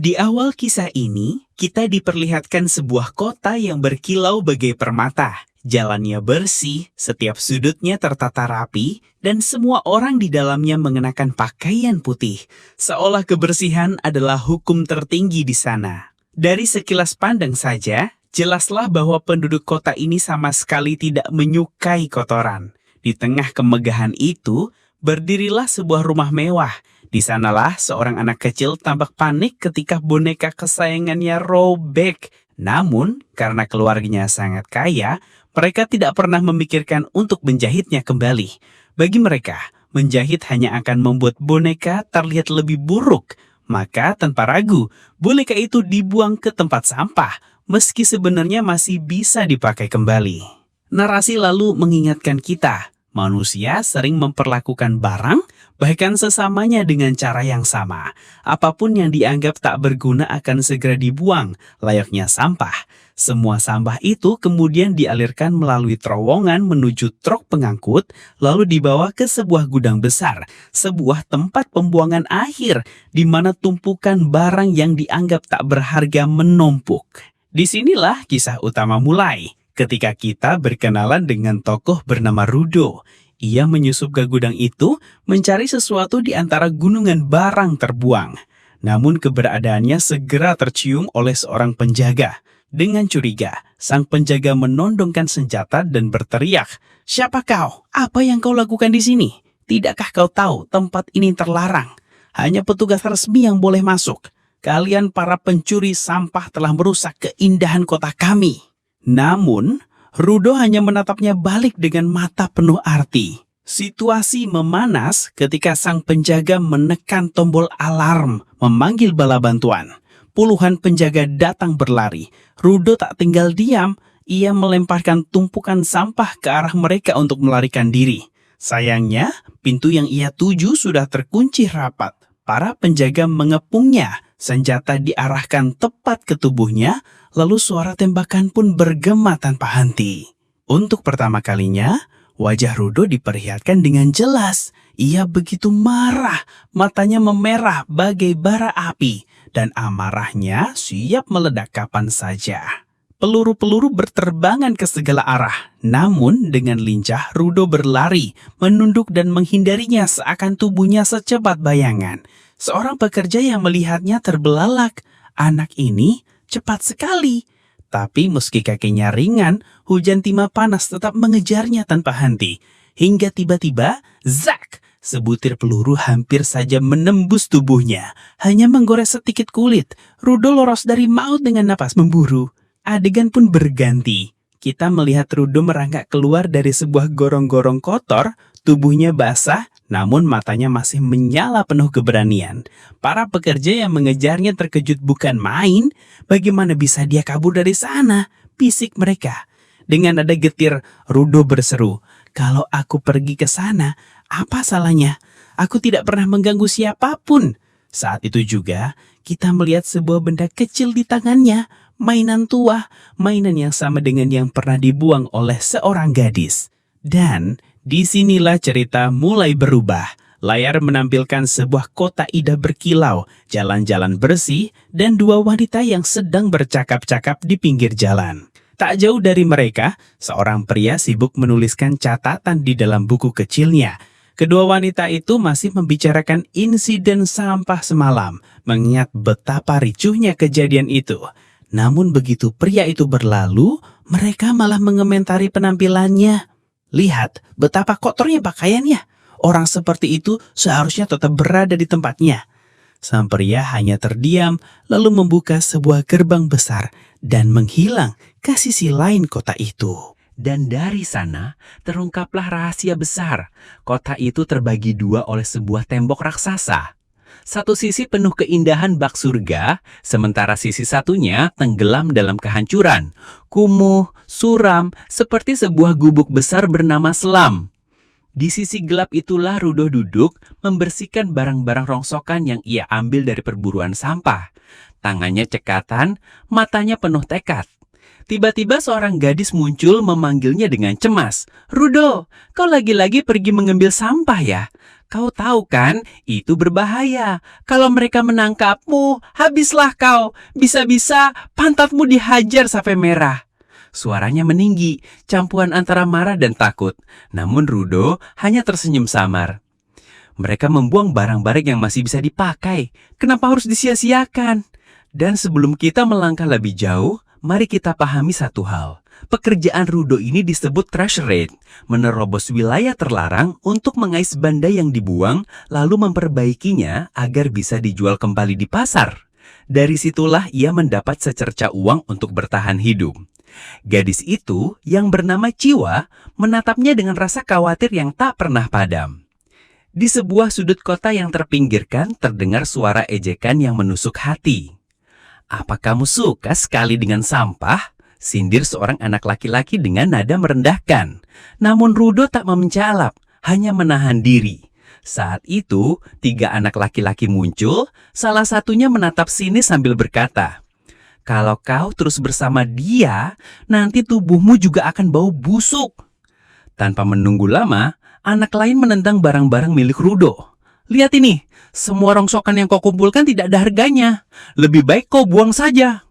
Di awal kisah ini, kita diperlihatkan sebuah kota yang berkilau bagai permata. Jalannya bersih, setiap sudutnya tertata rapi, dan semua orang di dalamnya mengenakan pakaian putih, seolah kebersihan adalah hukum tertinggi di sana. Dari sekilas pandang saja, jelaslah bahwa penduduk kota ini sama sekali tidak menyukai kotoran. Di tengah kemegahan itu, berdirilah sebuah rumah mewah. Di sanalah seorang anak kecil tampak panik ketika boneka kesayangannya robek. Namun, karena keluarganya sangat kaya, mereka tidak pernah memikirkan untuk menjahitnya kembali. Bagi mereka, menjahit hanya akan membuat boneka terlihat lebih buruk. Maka tanpa ragu, boneka itu dibuang ke tempat sampah, meski sebenarnya masih bisa dipakai kembali. Narasi lalu mengingatkan kita, manusia sering memperlakukan barang, bahkan sesamanya dengan cara yang sama. Apapun yang dianggap tak berguna akan segera dibuang, layaknya sampah. Semua sampah itu kemudian dialirkan melalui terowongan menuju truk pengangkut, lalu dibawa ke sebuah gudang besar, sebuah tempat pembuangan akhir, di mana tumpukan barang yang dianggap tak berharga menumpuk. Disinilah kisah utama mulai. Ketika kita berkenalan dengan tokoh bernama Rudo, ia menyusup ke gudang itu mencari sesuatu di antara gunungan barang terbuang. Namun keberadaannya segera tercium oleh seorang penjaga. Dengan curiga, sang penjaga menondongkan senjata dan berteriak, "Siapa kau? Apa yang kau lakukan di sini? Tidakkah kau tahu tempat ini terlarang? Hanya petugas resmi yang boleh masuk. Kalian para pencuri sampah telah merusak keindahan kota kami." Namun, Rudo hanya menatapnya balik dengan mata penuh arti. Situasi memanas ketika sang penjaga menekan tombol alarm, memanggil bala bantuan. Puluhan penjaga datang berlari. Rudo tak tinggal diam, ia melemparkan tumpukan sampah ke arah mereka untuk melarikan diri. Sayangnya, pintu yang ia tuju sudah terkunci rapat. Para penjaga mengepungnya, senjata diarahkan tepat ke tubuhnya, lalu suara tembakan pun bergema tanpa henti. Untuk pertama kalinya, wajah Rudo diperlihatkan dengan jelas. Ia begitu marah, matanya memerah bagai bara api, dan amarahnya siap meledak kapan saja. Peluru-peluru berterbangan ke segala arah, namun dengan lincah Rudo berlari, menunduk dan menghindarinya seakan tubuhnya secepat bayangan. Seorang pekerja yang melihatnya terbelalak. Anak ini cepat sekali. Tapi meski kakinya ringan, hujan timah panas tetap mengejarnya tanpa henti. Hingga tiba-tiba, zak! Sebutir peluru hampir saja menembus tubuhnya. Hanya menggores sedikit kulit. Rudo loros dari maut dengan napas memburu. Adegan pun berganti. Kita melihat Rudo merangkak keluar dari sebuah gorong-gorong kotor. Tubuhnya basah, namun matanya masih menyala penuh keberanian. Para pekerja yang mengejarnya terkejut bukan main. Bagaimana bisa dia kabur dari sana? Bisik mereka. Dengan nada getir, Rudo berseru, "Kalau aku pergi ke sana, apa salahnya? Aku tidak pernah mengganggu siapapun." Saat itu juga, kita melihat sebuah benda kecil di tangannya. Mainan tua, mainan yang sama dengan yang pernah dibuang oleh seorang gadis. Dan disinilah cerita mulai berubah. Layar menampilkan sebuah kota indah berkilau, jalan-jalan bersih, dan dua wanita yang sedang bercakap-cakap di pinggir jalan. Tak jauh dari mereka, seorang pria sibuk menuliskan catatan di dalam buku kecilnya. Kedua wanita itu masih membicarakan insiden sampah semalam, mengingat betapa ricuhnya kejadian itu. Namun begitu pria itu berlalu, mereka malah mengomentari penampilannya. "Lihat betapa kotornya pakaiannya. Orang seperti itu seharusnya tetap berada di tempatnya." Sang pria hanya terdiam, lalu membuka sebuah gerbang besar dan menghilang ke sisi lain kota itu. Dan dari sana terungkaplah rahasia besar. Kota itu terbagi dua oleh sebuah tembok raksasa. Satu sisi penuh keindahan bak surga, sementara sisi satunya tenggelam dalam kehancuran. Kumuh, suram, seperti sebuah gubuk besar bernama Selam. Di sisi gelap itulah Rudo duduk membersihkan barang-barang rongsokan yang ia ambil dari perburuan sampah. Tangannya cekatan, matanya penuh tekad. Tiba-tiba seorang gadis muncul memanggilnya dengan cemas. Rudo, kau lagi-lagi pergi mengambil sampah ya? Kau tahu kan, itu berbahaya. Kalau mereka menangkapmu, habislah kau. Bisa-bisa pantatmu dihajar sampai merah. Suaranya meninggi, campuran antara marah dan takut. Namun Rudo hanya tersenyum samar. Mereka membuang barang-barang yang masih bisa dipakai. Kenapa harus disia-siakan? Dan sebelum kita melangkah lebih jauh, mari kita pahami satu hal. Pekerjaan Rudo ini disebut trash raid, menerobos wilayah terlarang untuk mengais benda yang dibuang, lalu memperbaikinya agar bisa dijual kembali di pasar. Dari situlah ia mendapat secerca uang untuk bertahan hidup. Gadis itu, yang bernama Ciwa, menatapnya dengan rasa khawatir yang tak pernah padam. Di sebuah sudut kota yang terpinggirkan, terdengar suara ejekan yang menusuk hati. Apa kamu suka sekali dengan sampah? Sindir seorang anak laki-laki dengan nada merendahkan. Namun Rudo tak menjawab, hanya menahan diri. Saat itu, 3 anak laki-laki muncul, salah satunya menatap sinis sambil berkata, kalau kau terus bersama dia, nanti tubuhmu juga akan bau busuk. Tanpa menunggu lama, anak lain menendang barang-barang milik Rudo. Lihat ini, semua rongsokan yang kau kumpulkan tidak ada harganya. Lebih baik kau buang saja.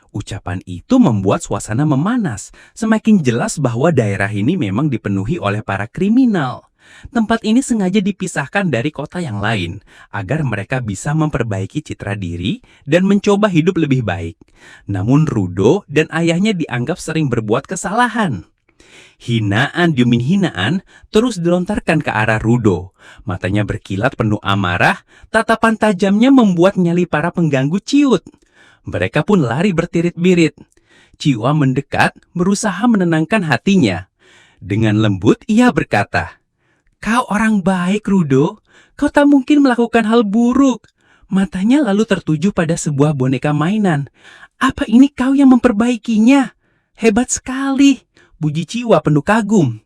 Ucapan itu membuat suasana memanas. Semakin jelas bahwa daerah ini memang dipenuhi oleh para kriminal. Tempat ini sengaja dipisahkan dari kota yang lain, agar mereka bisa memperbaiki citra diri dan mencoba hidup lebih baik. Namun Rudo dan ayahnya dianggap sering berbuat kesalahan. Hinaan demi hinaan terus dilontarkan ke arah Rudo. Matanya berkilat penuh amarah, tatapan tajamnya membuat nyali para pengganggu ciut. Mereka pun lari bertirit-birit. Ciwa mendekat, berusaha menenangkan hatinya. Dengan lembut ia berkata, kau orang baik, Rudo. Kau tak mungkin melakukan hal buruk. Matanya lalu tertuju pada sebuah boneka mainan. Apa ini kau yang memperbaikinya? Hebat sekali, puji Ciwa penuh kagum.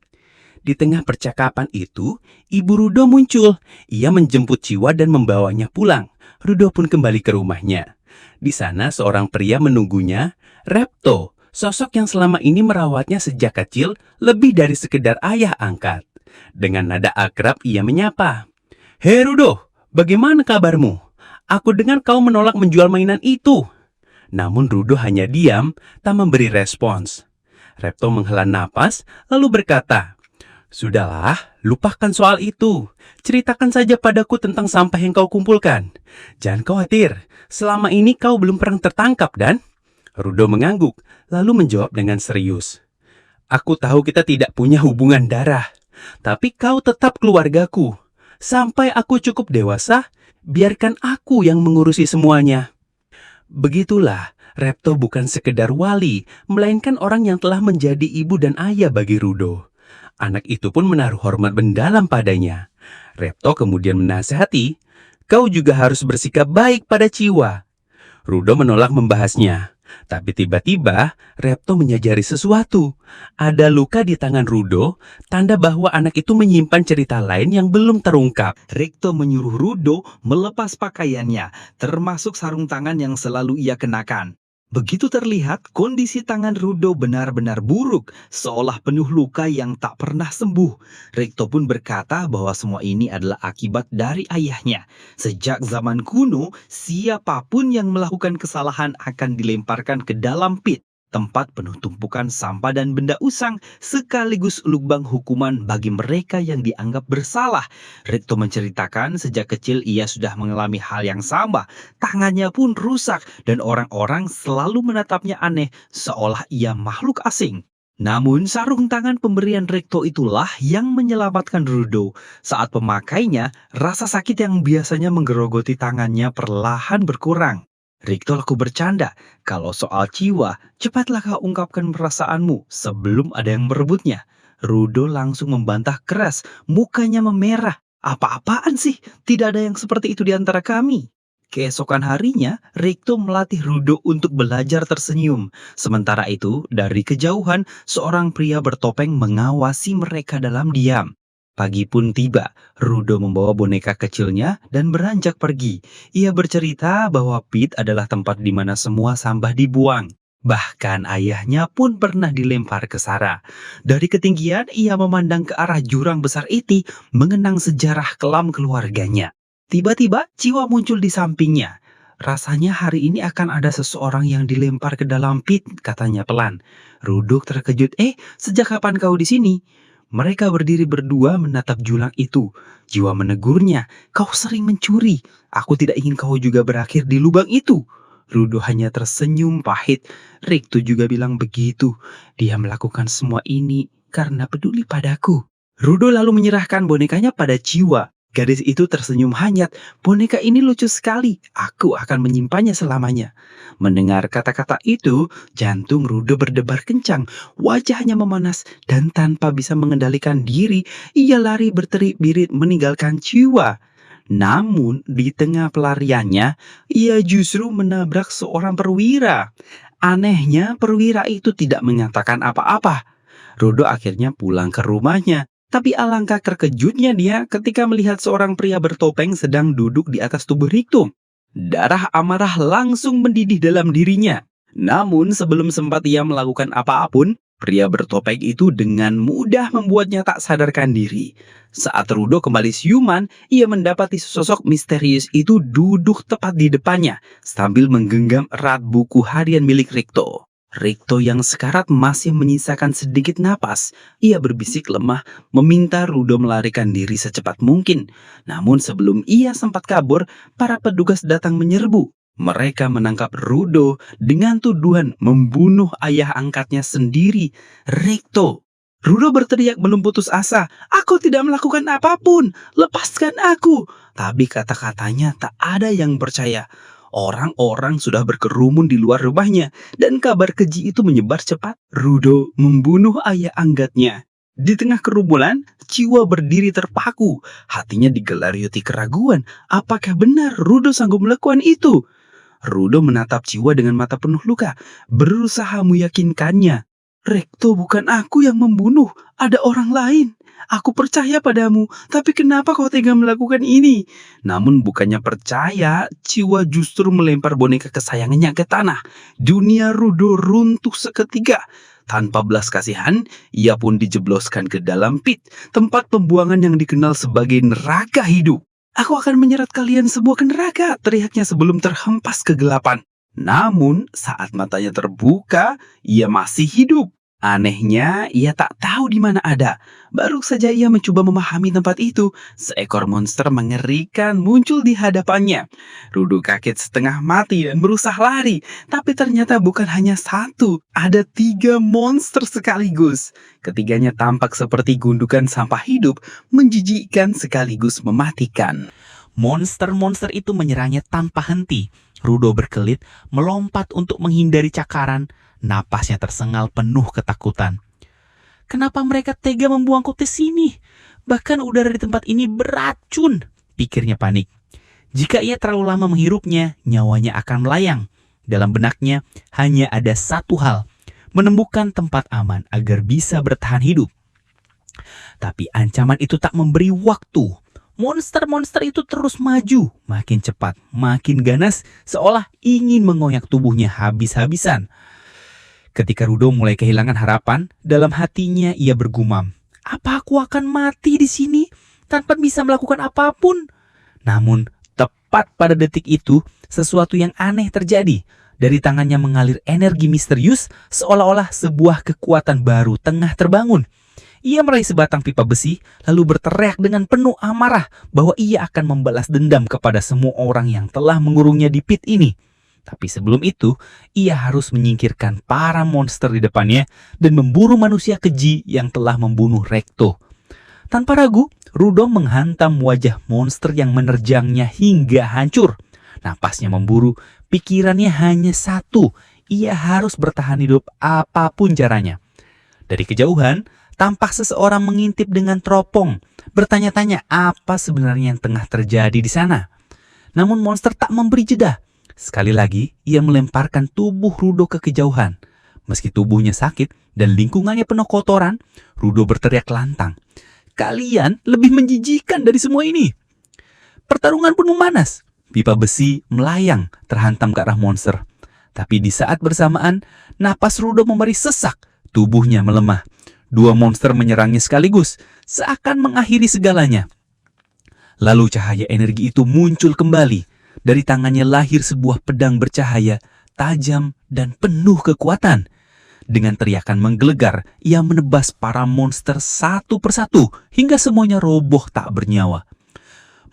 Di tengah percakapan itu, Ibu Rudo muncul. Ia menjemput Ciwa dan membawanya pulang. Rudo pun kembali ke rumahnya. Di sana seorang pria menunggunya, Repto, sosok yang selama ini merawatnya sejak kecil, lebih dari sekedar ayah angkat. Dengan nada akrab ia menyapa. Hei Rudo, bagaimana kabarmu? Aku dengar kau menolak menjual mainan itu. Namun Rudo hanya diam, tak memberi respons. Repto menghela napas, lalu berkata, sudahlah, lupakan soal itu. Ceritakan saja padaku tentang sampah yang kau kumpulkan. Jangan khawatir, selama ini kau belum pernah tertangkap dan... Rudo mengangguk, lalu menjawab dengan serius. Aku tahu kita tidak punya hubungan darah, tapi kau tetap keluargaku. Sampai aku cukup dewasa, biarkan aku yang mengurusi semuanya. Begitulah, Repto bukan sekedar wali, melainkan orang yang telah menjadi ibu dan ayah bagi Rudo. Anak itu pun menaruh hormat mendalam padanya. Repto kemudian menasihati, kau juga harus bersikap baik pada Ciwa. Rudo menolak membahasnya. Tapi tiba-tiba, Repto menyadari sesuatu. Ada luka di tangan Rudo, tanda bahwa anak itu menyimpan cerita lain yang belum terungkap. Repto menyuruh Rudo melepas pakaiannya, termasuk sarung tangan yang selalu ia kenakan. Begitu terlihat, kondisi tangan Rudo benar-benar buruk, seolah penuh luka yang tak pernah sembuh. Repto pun berkata bahwa semua ini adalah akibat dari ayahnya. Sejak zaman kuno, siapapun yang melakukan kesalahan akan dilemparkan ke dalam pit, tempat penuh tumpukan sampah dan benda usang, sekaligus lubang hukuman bagi mereka yang dianggap bersalah. Repto menceritakan sejak kecil ia sudah mengalami hal yang sama. Tangannya pun rusak dan orang-orang selalu menatapnya aneh seolah ia makhluk asing. Namun sarung tangan pemberian Repto itulah yang menyelamatkan Rudo. Saat pemakainya, rasa sakit yang biasanya menggerogoti tangannya perlahan berkurang. Repto laku bercanda, kalau soal Ciwa, cepatlah kau ungkapkan perasaanmu sebelum ada yang merebutnya. Rudo langsung membantah keras, mukanya memerah. Apa-apaan sih? Tidak ada yang seperti itu di antara kami. Keesokan harinya, Repto melatih Rudo untuk belajar tersenyum. Sementara itu, dari kejauhan, seorang pria bertopeng mengawasi mereka dalam diam. Pagi pun tiba, Rudo membawa boneka kecilnya dan beranjak pergi. Ia bercerita bahwa pit adalah tempat di mana semua sampah dibuang. Bahkan ayahnya pun pernah dilempar ke Sarah. Dari ketinggian, ia memandang ke arah jurang besar itu, mengenang sejarah kelam keluarganya. Tiba-tiba, Ciwa muncul di sampingnya. Rasanya hari ini akan ada seseorang yang dilempar ke dalam pit, katanya pelan. Rudok terkejut, sejak kapan kau di sini? Mereka berdiri berdua menatap jurang itu. Jiwa menegurnya, kau sering mencuri. Aku tidak ingin kau juga berakhir di lubang itu. Rudo hanya tersenyum pahit. Riktu juga bilang begitu. Dia melakukan semua ini karena peduli padaku. Rudo lalu menyerahkan bonekanya pada Ciwa. Gadis itu tersenyum hanyut. Boneka ini lucu sekali. Aku akan menyimpannya selamanya. Mendengar kata-kata itu, jantung Rudo berdebar kencang. Wajahnya memanas dan tanpa bisa mengendalikan diri, ia lari berterik-birit meninggalkan Ciwa. Namun, di tengah pelariannya, ia justru menabrak seorang perwira. Anehnya, perwira itu tidak mengatakan apa-apa. Rudo akhirnya pulang ke rumahnya. Tapi alangkah terkejutnya dia ketika melihat seorang pria bertopeng sedang duduk di atas tubuh Riktu. Darah amarah langsung mendidih dalam dirinya. Namun, sebelum sempat ia melakukan apapun, pria bertopeng itu dengan mudah membuatnya tak sadarkan diri. Saat Rudo kembali siuman, ia mendapati sosok misterius itu duduk tepat di depannya sambil menggenggam erat buku harian milik Rikto. Rikto yang sekarat masih menyisakan sedikit napas. Ia berbisik lemah meminta Rudo melarikan diri secepat mungkin. Namun sebelum ia sempat kabur, para petugas datang menyerbu. Mereka menangkap Rudo dengan tuduhan membunuh ayah angkatnya sendiri, Rikto. Rudo berteriak belum putus asa, "Aku tidak melakukan apapun, lepaskan aku." Tapi kata-katanya tak ada yang percaya. Orang-orang sudah berkerumun di luar rumahnya dan kabar keji itu menyebar cepat. Rudo membunuh ayah angkatnya. Di tengah kerumunan, Ciwa berdiri terpaku. Hatinya digelayuti keraguan. Apakah benar Rudo sanggup melakukan itu? Rudo menatap Ciwa dengan mata penuh luka, berusaha meyakinkannya. Rekto, bukan aku yang membunuh, ada orang lain. Aku percaya padamu, tapi kenapa kau tega melakukan ini? Namun bukannya percaya, Ciwa justru melempar boneka kesayangannya ke tanah. Dunia Rudo runtuh seketika. Tanpa belas kasihan, ia pun dijebloskan ke dalam pit, tempat pembuangan yang dikenal sebagai neraka hidup. "Aku akan menyeret kalian semua ke neraka," teriaknya sebelum terhempas kegelapan. Namun, saat matanya terbuka, ia masih hidup. Anehnya, ia tak tahu di mana ada. Baru saja ia mencoba memahami tempat itu, seekor monster mengerikan muncul di hadapannya. Rudo kaget setengah mati dan berusaha lari, tapi ternyata bukan hanya satu, ada 3 monster sekaligus. Ketiganya tampak seperti gundukan sampah hidup, menjijikkan sekaligus mematikan. Monster-monster itu menyerangnya tanpa henti. Rudo berkelit, melompat untuk menghindari cakaran. Napasnya tersengal penuh ketakutan. Kenapa mereka tega membuangku ke sini? Bahkan udara di tempat ini beracun, pikirnya panik. Jika ia terlalu lama menghirupnya, nyawanya akan melayang. Dalam benaknya hanya ada satu hal, menemukan tempat aman agar bisa bertahan hidup. Tapi ancaman itu tak memberi waktu. Monster-monster itu terus maju, makin cepat, makin ganas, seolah ingin mengoyak tubuhnya habis-habisan. Ketika Rudo mulai kehilangan harapan, dalam hatinya ia bergumam, "Apa aku akan mati di sini tanpa bisa melakukan apapun?" Namun, tepat pada detik itu, sesuatu yang aneh terjadi. Dari tangannya mengalir energi misterius, seolah-olah sebuah kekuatan baru tengah terbangun. Ia meraih sebatang pipa besi, lalu berteriak dengan penuh amarah bahwa ia akan membalas dendam kepada semua orang yang telah mengurungnya di pit ini. Tapi sebelum itu, ia harus menyingkirkan para monster di depannya dan memburu manusia keji yang telah membunuh Rekto. Tanpa ragu, Rudo menghantam wajah monster yang menerjangnya hingga hancur. Napasnya memburu, pikirannya hanya satu, ia harus bertahan hidup apapun caranya. Dari kejauhan, tampak seseorang mengintip dengan teropong, bertanya-tanya apa sebenarnya yang tengah terjadi di sana. Namun monster tak memberi jeda. Sekali lagi, ia melemparkan tubuh Rudo ke kejauhan. Meski tubuhnya sakit dan lingkungannya penuh kotoran, Rudo berteriak lantang, "Kalian lebih menjijikan dari semua ini." Pertarungan pun memanas. Pipa besi melayang terhantam ke arah monster. Tapi di saat bersamaan, napas Rudo memberi sesak, tubuhnya melemah. Dua monster menyerangnya sekaligus, seakan mengakhiri segalanya. Lalu cahaya energi itu muncul kembali. Dari tangannya lahir sebuah pedang bercahaya, tajam dan penuh kekuatan. Dengan teriakan menggelegar, ia menebas para monster satu persatu hingga semuanya roboh tak bernyawa.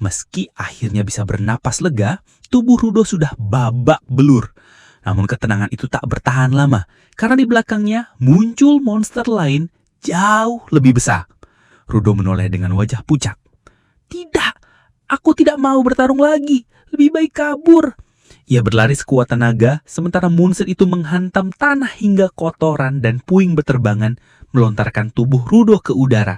Meski akhirnya bisa bernapas lega, tubuh Rudo sudah babak belur. Namun ketenangan itu tak bertahan lama, karena di belakangnya muncul monster lain jauh lebih besar. Rudo menoleh dengan wajah pucat. "Tidak, aku tidak mau bertarung lagi. Lebih baik kabur." Ia berlari sekuat tenaga, sementara monster itu menghantam tanah hingga kotoran dan puing berterbangan melontarkan tubuh Rudo ke udara.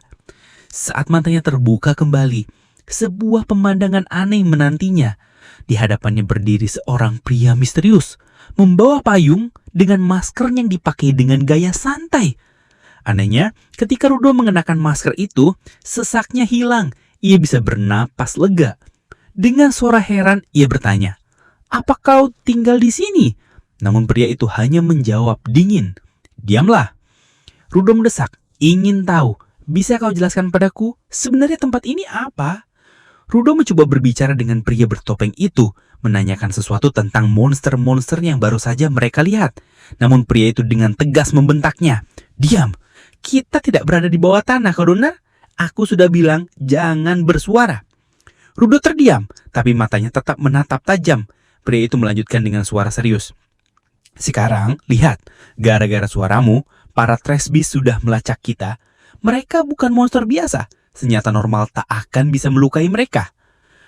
Saat matanya terbuka kembali, sebuah pemandangan aneh menantinya. Di hadapannya berdiri seorang pria misterius, membawa payung dengan masker yang dipakai dengan gaya santai. Anehnya, ketika Rudo mengenakan masker itu, sesaknya hilang. Ia bisa bernapas lega. Dengan suara heran, ia bertanya, "Apa kau tinggal di sini?" Namun pria itu hanya menjawab dingin, "Diamlah." Rudo mendesak, ingin tahu, "Bisa kau jelaskan padaku, sebenarnya tempat ini apa?" Rudo mencoba berbicara dengan pria bertopeng itu, menanyakan sesuatu tentang monster-monster yang baru saja mereka lihat. Namun pria itu dengan tegas membentaknya, "Diam, kita tidak berada di bawah tanah, kau dengar? Aku sudah bilang jangan bersuara." Rudo terdiam, tapi matanya tetap menatap tajam. Pria itu melanjutkan dengan suara serius, "Sekarang, lihat, gara-gara suaramu, para trash beast sudah melacak kita. Mereka bukan monster biasa. Senjata normal tak akan bisa melukai mereka."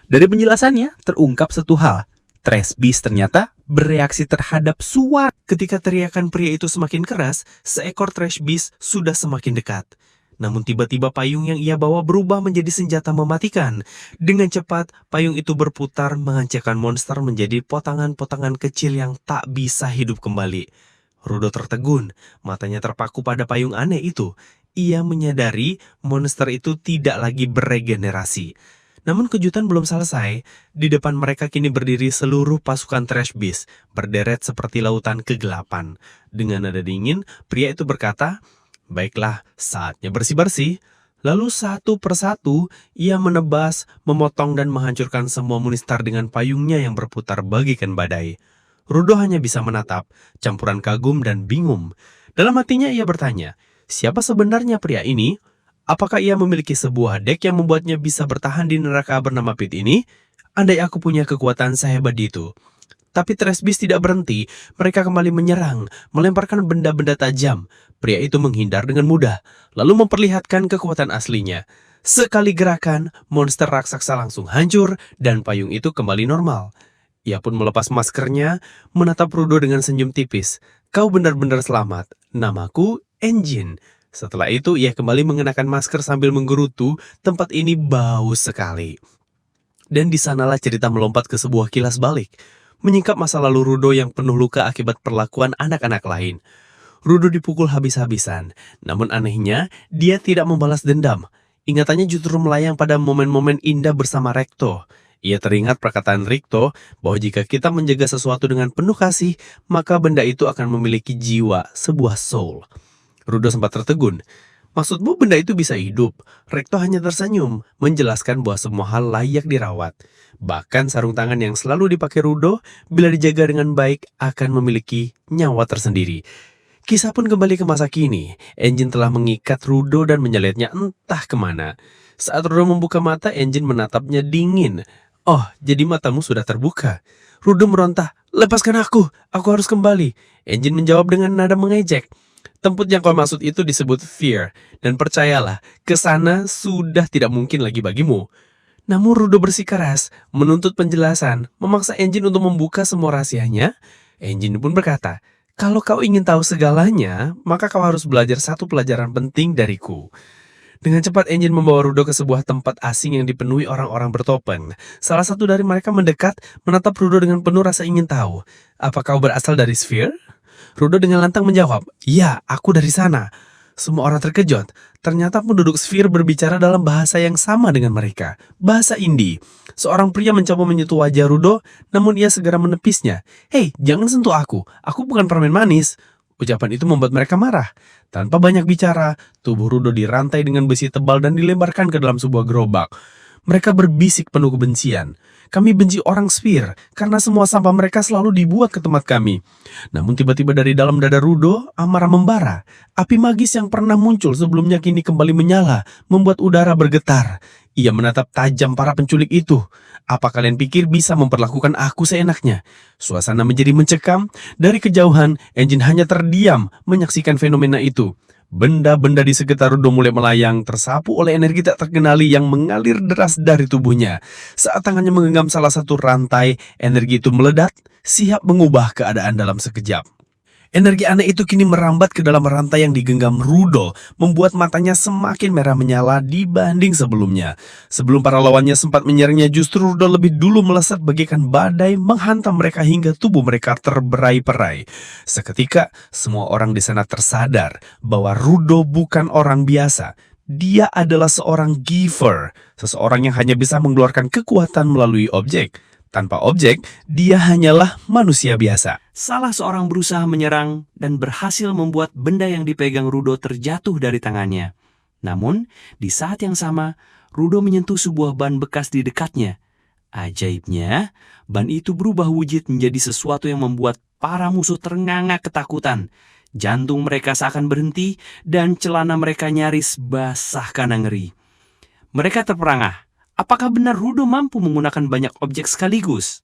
Dari penjelasannya, terungkap satu hal. Trash beast ternyata bereaksi terhadap suara. Ketika teriakan pria itu semakin keras, seekor trash beast sudah semakin dekat. Namun tiba-tiba payung yang ia bawa berubah menjadi senjata mematikan. Dengan cepat, payung itu berputar menghancurkan monster menjadi potongan-potongan kecil yang tak bisa hidup kembali. Rudo tertegun, matanya terpaku pada payung aneh itu. Ia menyadari monster itu tidak lagi beregenerasi. Namun kejutan belum selesai. Di depan mereka kini berdiri seluruh pasukan trash beast, berderet seperti lautan kegelapan. Dengan nada dingin, pria itu berkata, "Baiklah, saatnya bersih-bersih." Lalu satu persatu, ia menebas, memotong dan menghancurkan semua monster dengan payungnya yang berputar bagaikan badai. Rudo hanya bisa menatap, campuran kagum dan bingung. Dalam hatinya ia bertanya, siapa sebenarnya pria ini? Apakah ia memiliki sebuah deck yang membuatnya bisa bertahan di neraka bernama Pit ini? Andai aku punya kekuatan sehebat itu. Tapi trash beast tidak berhenti. Mereka kembali menyerang, melemparkan benda-benda tajam. Pria itu menghindar dengan mudah, lalu memperlihatkan kekuatan aslinya. Sekali gerakan, monster raksasa langsung hancur dan payung itu kembali normal. Ia pun melepas maskernya, menatap Rudo dengan senyum tipis. "Kau benar-benar selamat. Namaku Engine." Setelah itu, ia kembali mengenakan masker sambil menggerutu. Tempat ini bau sekali. Dan di sanalah cerita melompat ke sebuah kilas balik, menyingkap masa lalu Rudo yang penuh luka akibat perlakuan anak-anak lain. Rudo dipukul habis-habisan, namun anehnya dia tidak membalas dendam. Ingatannya justru melayang pada momen-momen indah bersama Recto. Ia teringat perkataan Recto bahwa jika kita menjaga sesuatu dengan penuh kasih, maka benda itu akan memiliki jiwa, sebuah soul. Rudo sempat tertegun. "Maksudmu benda itu bisa hidup?" Recto hanya tersenyum, menjelaskan bahwa semua hal layak dirawat. Bahkan sarung tangan yang selalu dipakai Rudo, bila dijaga dengan baik, akan memiliki nyawa tersendiri. Kisah pun kembali ke masa kini. Engine telah mengikat Rudo dan menyeletnya entah kemana. Saat Rudo membuka mata, Engine menatapnya dingin. "Oh, jadi matamu sudah terbuka." Rudo meronta, "Lepaskan aku harus kembali." Engine menjawab dengan nada mengejek, "Tempat yang kau maksud itu disebut fear, dan percayalah, ke sana sudah tidak mungkin lagi bagimu." Namun Rudo bersikeras, menuntut penjelasan, memaksa Engine untuk membuka semua rahasianya. Engine pun berkata, "Kalau kau ingin tahu segalanya, maka kau harus belajar satu pelajaran penting dariku." Dengan cepat Engine membawa Rudo ke sebuah tempat asing yang dipenuhi orang-orang bertopeng. Salah satu dari mereka mendekat, menatap Rudo dengan penuh rasa ingin tahu. "Apa kau berasal dari Sphere?" Rudo dengan lantang menjawab, "Ya, aku dari sana." Semua orang terkejut. Ternyata penduduk Sphere berbicara dalam bahasa yang sama dengan mereka. Bahasa Indi. Seorang pria mencoba menyentuh wajah Rudo, namun ia segera menepisnya. "Hei, jangan sentuh aku. Aku bukan permen manis." Ucapan itu membuat mereka marah. Tanpa banyak bicara, tubuh Rudo dirantai dengan besi tebal dan dilemparkan ke dalam sebuah gerobak. Mereka berbisik penuh kebencian. "Kami benci orang Sphere karena semua sampah mereka selalu dibuat ke tempat kami." Namun tiba-tiba dari dalam dada Rudo, amarah membara. Api magis yang pernah muncul sebelumnya kini kembali menyala, membuat udara bergetar. Ia menatap tajam para penculik itu. "Apa kalian pikir bisa memperlakukan aku seenaknya?" Suasana menjadi mencekam. Dari kejauhan, Engine hanya terdiam menyaksikan fenomena itu. Benda-benda di sekitar Rudo mulai melayang, tersapu oleh energi tak terkenali yang mengalir deras dari tubuhnya. Saat tangannya menggenggam salah satu rantai, energi itu meledak, siap mengubah keadaan dalam sekejap. Energi aneh itu kini merambat ke dalam rantai yang digenggam Rudo, membuat matanya semakin merah menyala dibanding sebelumnya. Sebelum para lawannya sempat menyerangnya, justru Rudo lebih dulu melesat bagaikan badai menghantam mereka hingga tubuh mereka terberai-berai. Seketika, semua orang di sana tersadar bahwa Rudo bukan orang biasa. Dia adalah seorang giver, seseorang yang hanya bisa mengeluarkan kekuatan melalui objek. Tanpa objek, dia hanyalah manusia biasa. Salah seorang berusaha menyerang dan berhasil membuat benda yang dipegang Rudo terjatuh dari tangannya. Namun, di saat yang sama, Rudo menyentuh sebuah ban bekas di dekatnya. Ajaibnya, ban itu berubah wujud menjadi sesuatu yang membuat para musuh ternganga ketakutan. Jantung mereka seakan berhenti dan celana mereka nyaris basah karena ngeri. Mereka terperangah. Apakah benar Rudo mampu menggunakan banyak objek sekaligus?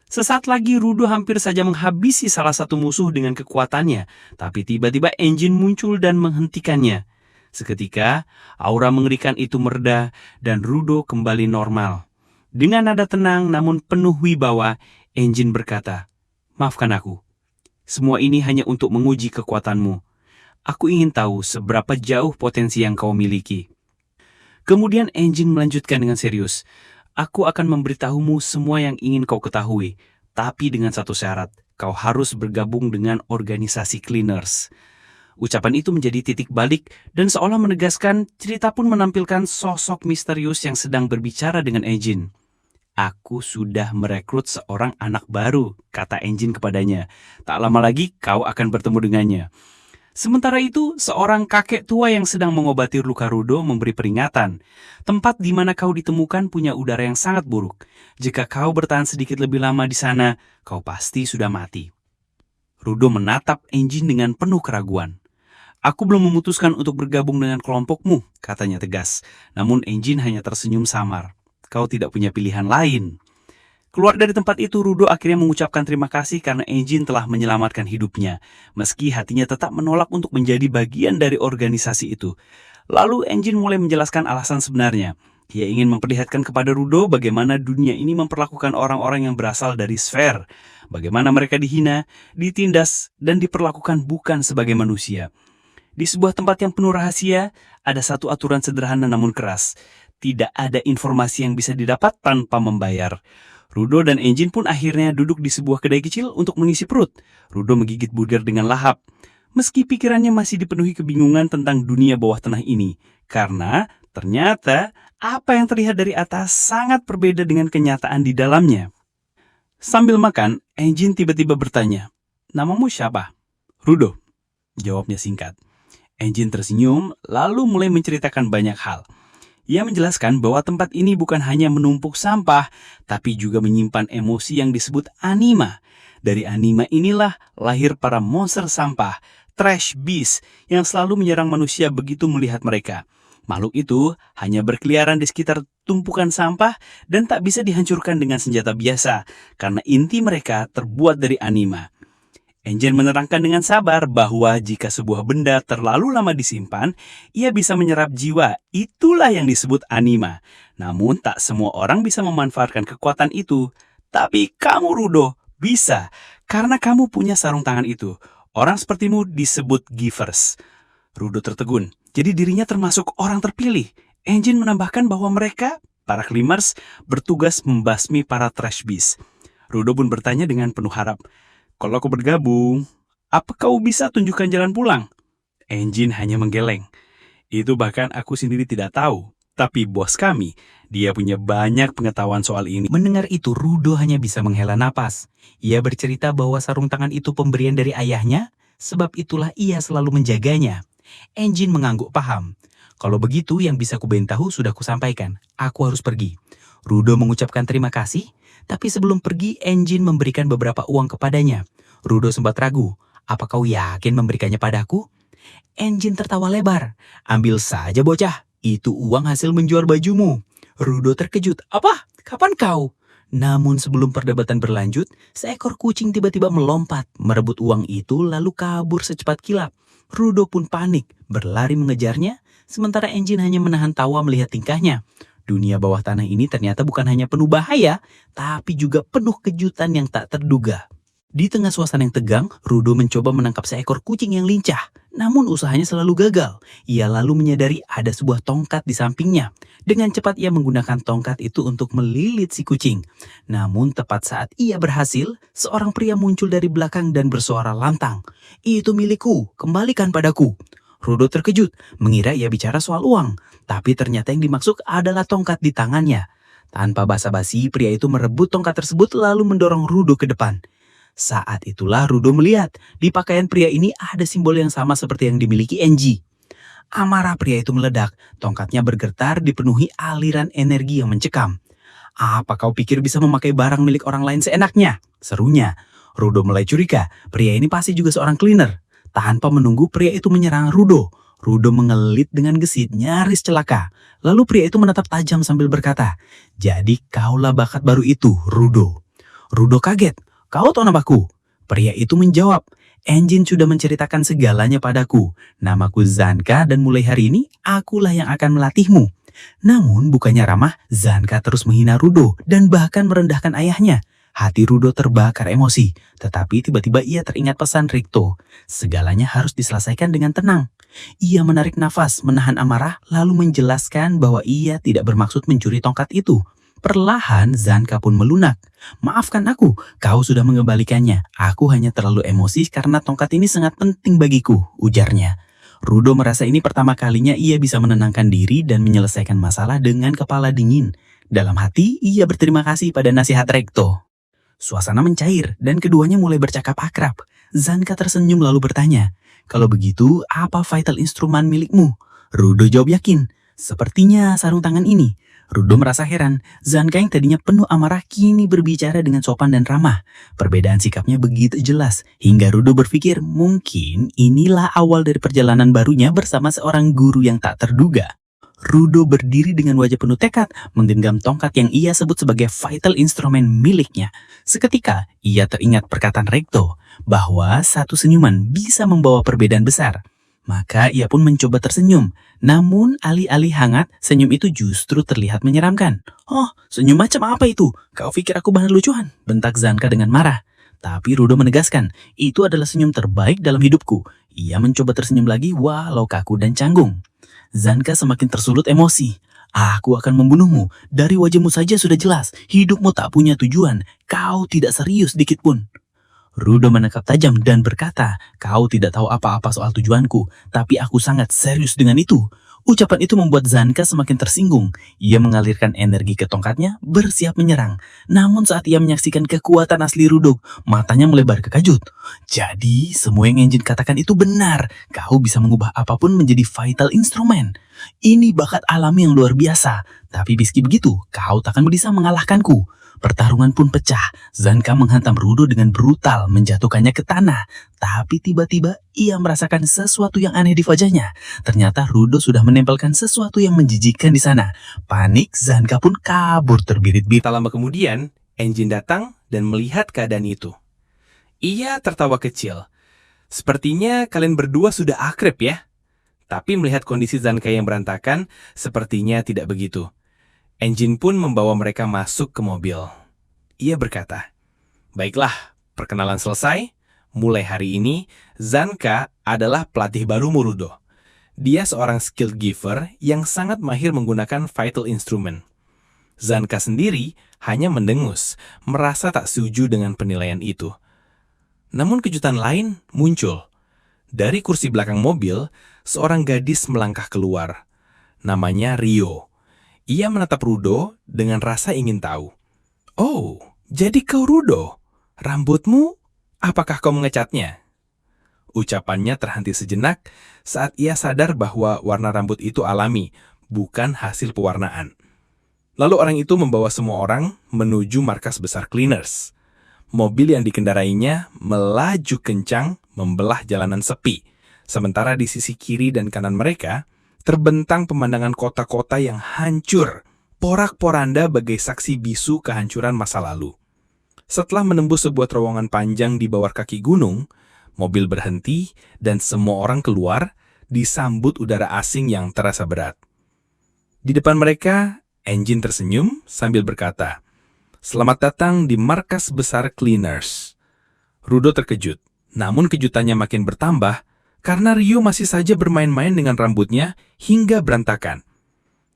Sesaat lagi Rudo hampir saja menghabisi salah satu musuh dengan kekuatannya, tapi tiba-tiba Engine muncul dan menghentikannya. Seketika, aura mengerikan itu mereda dan Rudo kembali normal. Dengan nada tenang namun penuh wibawa, Engine berkata, "Maafkan aku. Semua ini hanya untuk menguji kekuatanmu. Aku ingin tahu seberapa jauh potensi yang kau miliki." Kemudian Engine melanjutkan dengan serius, "Aku akan memberitahumu semua yang ingin kau ketahui, tapi dengan satu syarat, kau harus bergabung dengan organisasi Cleaners." Ucapan itu menjadi titik balik dan seolah menegaskan cerita pun menampilkan sosok misterius yang sedang berbicara dengan Engine. "Aku sudah merekrut seorang anak baru," kata Engine kepadanya. "Tak lama lagi kau akan bertemu dengannya." Sementara itu, seorang kakek tua yang sedang mengobati luka Rudo memberi peringatan. "Tempat di mana kau ditemukan punya udara yang sangat buruk. Jika kau bertahan sedikit lebih lama di sana, kau pasti sudah mati." Rudo menatap Engine dengan penuh keraguan. "Aku belum memutuskan untuk bergabung dengan kelompokmu," katanya tegas. Namun Engine hanya tersenyum samar. "Kau tidak punya pilihan lain." Keluar dari tempat itu, Rudo akhirnya mengucapkan terima kasih karena Engine telah menyelamatkan hidupnya, meski hatinya tetap menolak untuk menjadi bagian dari organisasi itu. Lalu Engine mulai menjelaskan alasan sebenarnya. Ia ingin memperlihatkan kepada Rudo bagaimana dunia ini memperlakukan orang-orang yang berasal dari Sphere, bagaimana mereka dihina, ditindas, dan diperlakukan bukan sebagai manusia. Di sebuah tempat yang penuh rahasia, ada satu aturan sederhana namun keras. Tidak ada informasi yang bisa didapat tanpa membayar. Rudo dan Engine pun akhirnya duduk di sebuah kedai kecil untuk mengisi perut. Rudo menggigit burger dengan lahap. Meski pikirannya masih dipenuhi kebingungan tentang dunia bawah tanah ini. Karena ternyata apa yang terlihat dari atas sangat berbeda dengan kenyataan di dalamnya. Sambil makan, Engine tiba-tiba bertanya, "Namamu siapa?" "Rudo," jawabnya singkat. Engine tersenyum, lalu mulai menceritakan banyak hal. Ia menjelaskan bahwa tempat ini bukan hanya menumpuk sampah, tapi juga menyimpan emosi yang disebut anima. Dari anima inilah lahir para monster sampah, trash beast, yang selalu menyerang manusia begitu melihat mereka. Makhluk itu hanya berkeliaran di sekitar tumpukan sampah dan tak bisa dihancurkan dengan senjata biasa, karena inti mereka terbuat dari anima. Engine menerangkan dengan sabar bahwa jika sebuah benda terlalu lama disimpan, ia bisa menyerap jiwa. Itulah yang disebut anima. Namun tak semua orang bisa memanfaatkan kekuatan itu. Tapi kamu, Rudo, bisa. Karena kamu punya sarung tangan itu. Orang sepertimu disebut givers. Rudo tertegun. Jadi dirinya termasuk orang terpilih. Engine menambahkan bahwa mereka, para Cleaners, bertugas membasmi para trash beast. Rudo pun bertanya dengan penuh harap, "Kalau aku bergabung, apa kau bisa tunjukkan jalan pulang?" Engine hanya menggeleng. Itu bahkan aku sendiri tidak tahu. Tapi bos kami, dia punya banyak pengetahuan soal ini. Mendengar itu, Rudo hanya bisa menghela napas. Ia bercerita bahwa sarung tangan itu pemberian dari ayahnya, sebab itulah ia selalu menjaganya. Engine mengangguk paham. Kalau begitu, yang bisa kuberitahu sudah kusampaikan. Aku harus pergi. Rudo mengucapkan terima kasih, tapi sebelum pergi, Engine memberikan beberapa uang kepadanya. Rudo sempat ragu. Apa kau yakin memberikannya padaku? Engine tertawa lebar. Ambil saja bocah. Itu uang hasil menjual bajumu. Rudo terkejut. Apa? Kapan kau? Namun sebelum perdebatan berlanjut, seekor kucing tiba-tiba melompat, merebut uang itu lalu kabur secepat kilat. Rudo pun panik, berlari mengejarnya, sementara Engine hanya menahan tawa melihat tingkahnya. Dunia bawah tanah ini ternyata bukan hanya penuh bahaya, tapi juga penuh kejutan yang tak terduga. Di tengah suasana yang tegang, Rudo mencoba menangkap seekor kucing yang lincah. Namun usahanya selalu gagal. Ia lalu menyadari ada sebuah tongkat di sampingnya. Dengan cepat ia menggunakan tongkat itu untuk melilit si kucing. Namun tepat saat ia berhasil, seorang pria muncul dari belakang dan bersuara lantang. Itu milikku, kembalikan padaku. Rudo terkejut, mengira ia bicara soal uang. Tapi ternyata yang dimaksud adalah tongkat di tangannya. Tanpa basa-basi, pria itu merebut tongkat tersebut lalu mendorong Rudo ke depan. Saat itulah Rudo melihat di pakaian pria ini ada simbol yang sama seperti yang dimiliki Enji. Amarah pria itu meledak, tongkatnya bergetar dipenuhi aliran energi yang mencekam. Apa kau pikir bisa memakai barang milik orang lain seenaknya? Serunya. Rudo mulai curiga, pria ini pasti juga seorang cleaner. Tanpa menunggu pria itu menyerang Rudo. Rudo mengelit dengan gesit nyaris celaka. Lalu pria itu menatap tajam sambil berkata, jadi kaulah bakat baru itu, Rudo. Rudo kaget. Kau tahu namaku? Pria itu menjawab, Engine sudah menceritakan segalanya padaku. Namaku Zanka dan mulai hari ini akulah yang akan melatihmu. Namun bukannya ramah, Zanka terus menghina Rudo dan bahkan merendahkan ayahnya. Hati Rudo terbakar emosi, tetapi tiba-tiba ia teringat pesan Rikto. Segalanya harus diselesaikan dengan tenang. Ia menarik nafas, menahan amarah, lalu menjelaskan bahwa ia tidak bermaksud mencuri tongkat itu. Perlahan Zanka pun melunak. Maafkan aku, kau sudah mengembalikannya. Aku hanya terlalu emosi karena tongkat ini sangat penting bagiku, ujarnya. Rudo merasa ini pertama kalinya ia bisa menenangkan diri dan menyelesaikan masalah dengan kepala dingin. Dalam hati, ia berterima kasih pada nasihat Rekto. Suasana mencair dan keduanya mulai bercakap akrab. Zanka tersenyum lalu bertanya, kalau begitu, apa vital instrument milikmu? Rudo jawab yakin, sepertinya sarung tangan ini. Rudo merasa heran, Zanka yang tadinya penuh amarah kini berbicara dengan sopan dan ramah. Perbedaan sikapnya begitu jelas, hingga Rudo berpikir mungkin inilah awal dari perjalanan barunya bersama seorang guru yang tak terduga. Rudo berdiri dengan wajah penuh tekad, menggenggam tongkat yang ia sebut sebagai vital instrument miliknya. Seketika, ia teringat perkataan Rekto, bahwa satu senyuman bisa membawa perbedaan besar. Maka ia pun mencoba tersenyum. Namun alih-alih hangat, senyum itu justru terlihat menyeramkan. Oh, senyum macam apa itu? Kau pikir aku bahan lucuan? Bentak Zanka dengan marah. Tapi Rudo menegaskan, itu adalah senyum terbaik dalam hidupku. Ia mencoba tersenyum lagi walau kaku dan canggung. Zanka semakin tersulut emosi. Aku akan membunuhmu. Dari wajahmu saja sudah jelas. Hidupmu tak punya tujuan. Kau tidak serius sedikit pun. Rudo menekap tajam dan berkata, kau tidak tahu apa-apa soal tujuanku, tapi aku sangat serius dengan itu. Ucapan itu membuat Zanka semakin tersinggung. Ia mengalirkan energi ke tongkatnya, bersiap menyerang. Namun saat ia menyaksikan kekuatan asli Rudo, matanya melebar kekajut. Jadi, semua yang Engine katakan itu benar. Kau bisa mengubah apapun menjadi vital instrument. Ini bakat alami yang luar biasa. Tapi meski begitu, kau takkan bisa mengalahkanku. Pertarungan pun pecah. Zanka menghantam Rudo dengan brutal, menjatuhkannya ke tanah. Tapi tiba-tiba ia merasakan sesuatu yang aneh di wajahnya. Ternyata Rudo sudah menempelkan sesuatu yang menjijikkan di sana. Panik, Zanka pun kabur terbirit-birit. Tak lama kemudian, Engine datang dan melihat keadaan itu. Ia tertawa kecil. Sepertinya kalian berdua sudah akrab ya. Tapi melihat kondisi Zanka yang berantakan, sepertinya tidak begitu. Engine pun membawa mereka masuk ke mobil. Ia berkata, baiklah, perkenalan selesai. Mulai hari ini, Zanka adalah pelatih baru Rudo. Dia seorang skilled giver yang sangat mahir menggunakan vital instrument. Zanka sendiri hanya mendengus, merasa tak setuju dengan penilaian itu. Namun kejutan lain muncul. Dari kursi belakang mobil, seorang gadis melangkah keluar. Namanya Rio. Ia menatap Rudo dengan rasa ingin tahu. "Oh, jadi kau Rudo? Rambutmu, apakah kau mengecatnya?" Ucapannya terhenti sejenak saat ia sadar bahwa warna rambut itu alami, bukan hasil pewarnaan. Lalu orang itu membawa semua orang menuju markas besar Cleaners. Mobil yang dikendarainya melaju kencang membelah jalanan sepi, sementara di sisi kiri dan kanan mereka terbentang pemandangan kota-kota yang hancur, porak-poranda bagai saksi bisu kehancuran masa lalu. Setelah menembus sebuah terowongan panjang di bawah kaki gunung, mobil berhenti dan semua orang keluar disambut udara asing yang terasa berat. Di depan mereka, Engine tersenyum sambil berkata, "Selamat datang di markas besar Cleaners." Rudo terkejut, namun kejutannya makin bertambah karena Rio masih saja bermain-main dengan rambutnya hingga berantakan.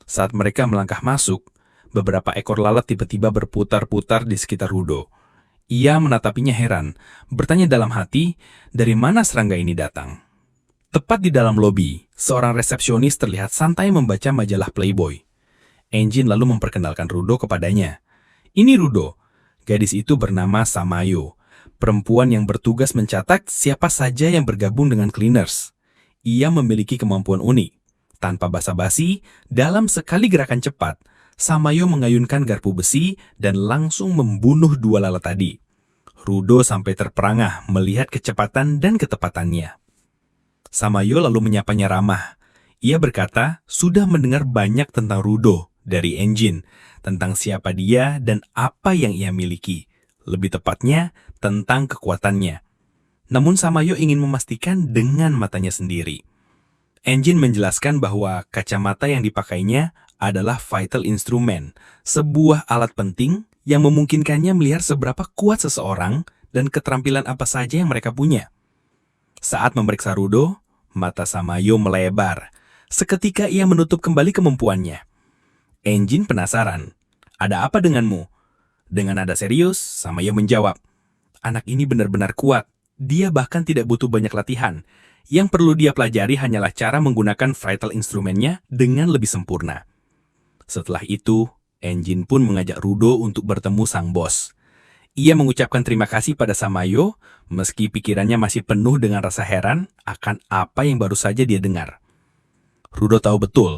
Saat mereka melangkah masuk, beberapa ekor lalat tiba-tiba berputar-putar di sekitar Rudo. Ia menatapinya heran, bertanya dalam hati, dari mana serangga ini datang? Tepat di dalam lobi, seorang resepsionis terlihat santai membaca majalah Playboy. Engine lalu memperkenalkan Rudo kepadanya. "Ini Rudo." Gadis itu bernama Samayo, perempuan yang bertugas mencatat siapa saja yang bergabung dengan Cleaners. Ia memiliki kemampuan unik. Tanpa basa-basi, dalam sekali gerakan cepat, Samayo mengayunkan garpu besi dan langsung membunuh dua lalat tadi. Rudo sampai terperangah melihat kecepatan dan ketepatannya. Samayo lalu menyapanya ramah. Ia berkata sudah mendengar banyak tentang Rudo dari Engine, tentang siapa dia dan apa yang ia miliki. Lebih tepatnya, tentang kekuatannya. Namun Samayo ingin memastikan dengan matanya sendiri. Engine menjelaskan bahwa kacamata yang dipakainya adalah vital instrument, sebuah alat penting yang memungkinkannya melihat seberapa kuat seseorang dan keterampilan apa saja yang mereka punya. Saat memeriksa Rudo, mata Samayo melebar. Seketika ia menutup kembali kemampuannya. Engine penasaran. "Ada apa denganmu?" Dengan nada serius, Samayo menjawab, "Anak ini benar-benar kuat. Dia bahkan tidak butuh banyak latihan. Yang perlu dia pelajari hanyalah cara menggunakan vital instrumennya dengan lebih sempurna." Setelah itu, Engine pun mengajak Rudo untuk bertemu sang bos. Ia mengucapkan terima kasih pada Samayo, meski pikirannya masih penuh dengan rasa heran akan apa yang baru saja dia dengar. Rudo tahu betul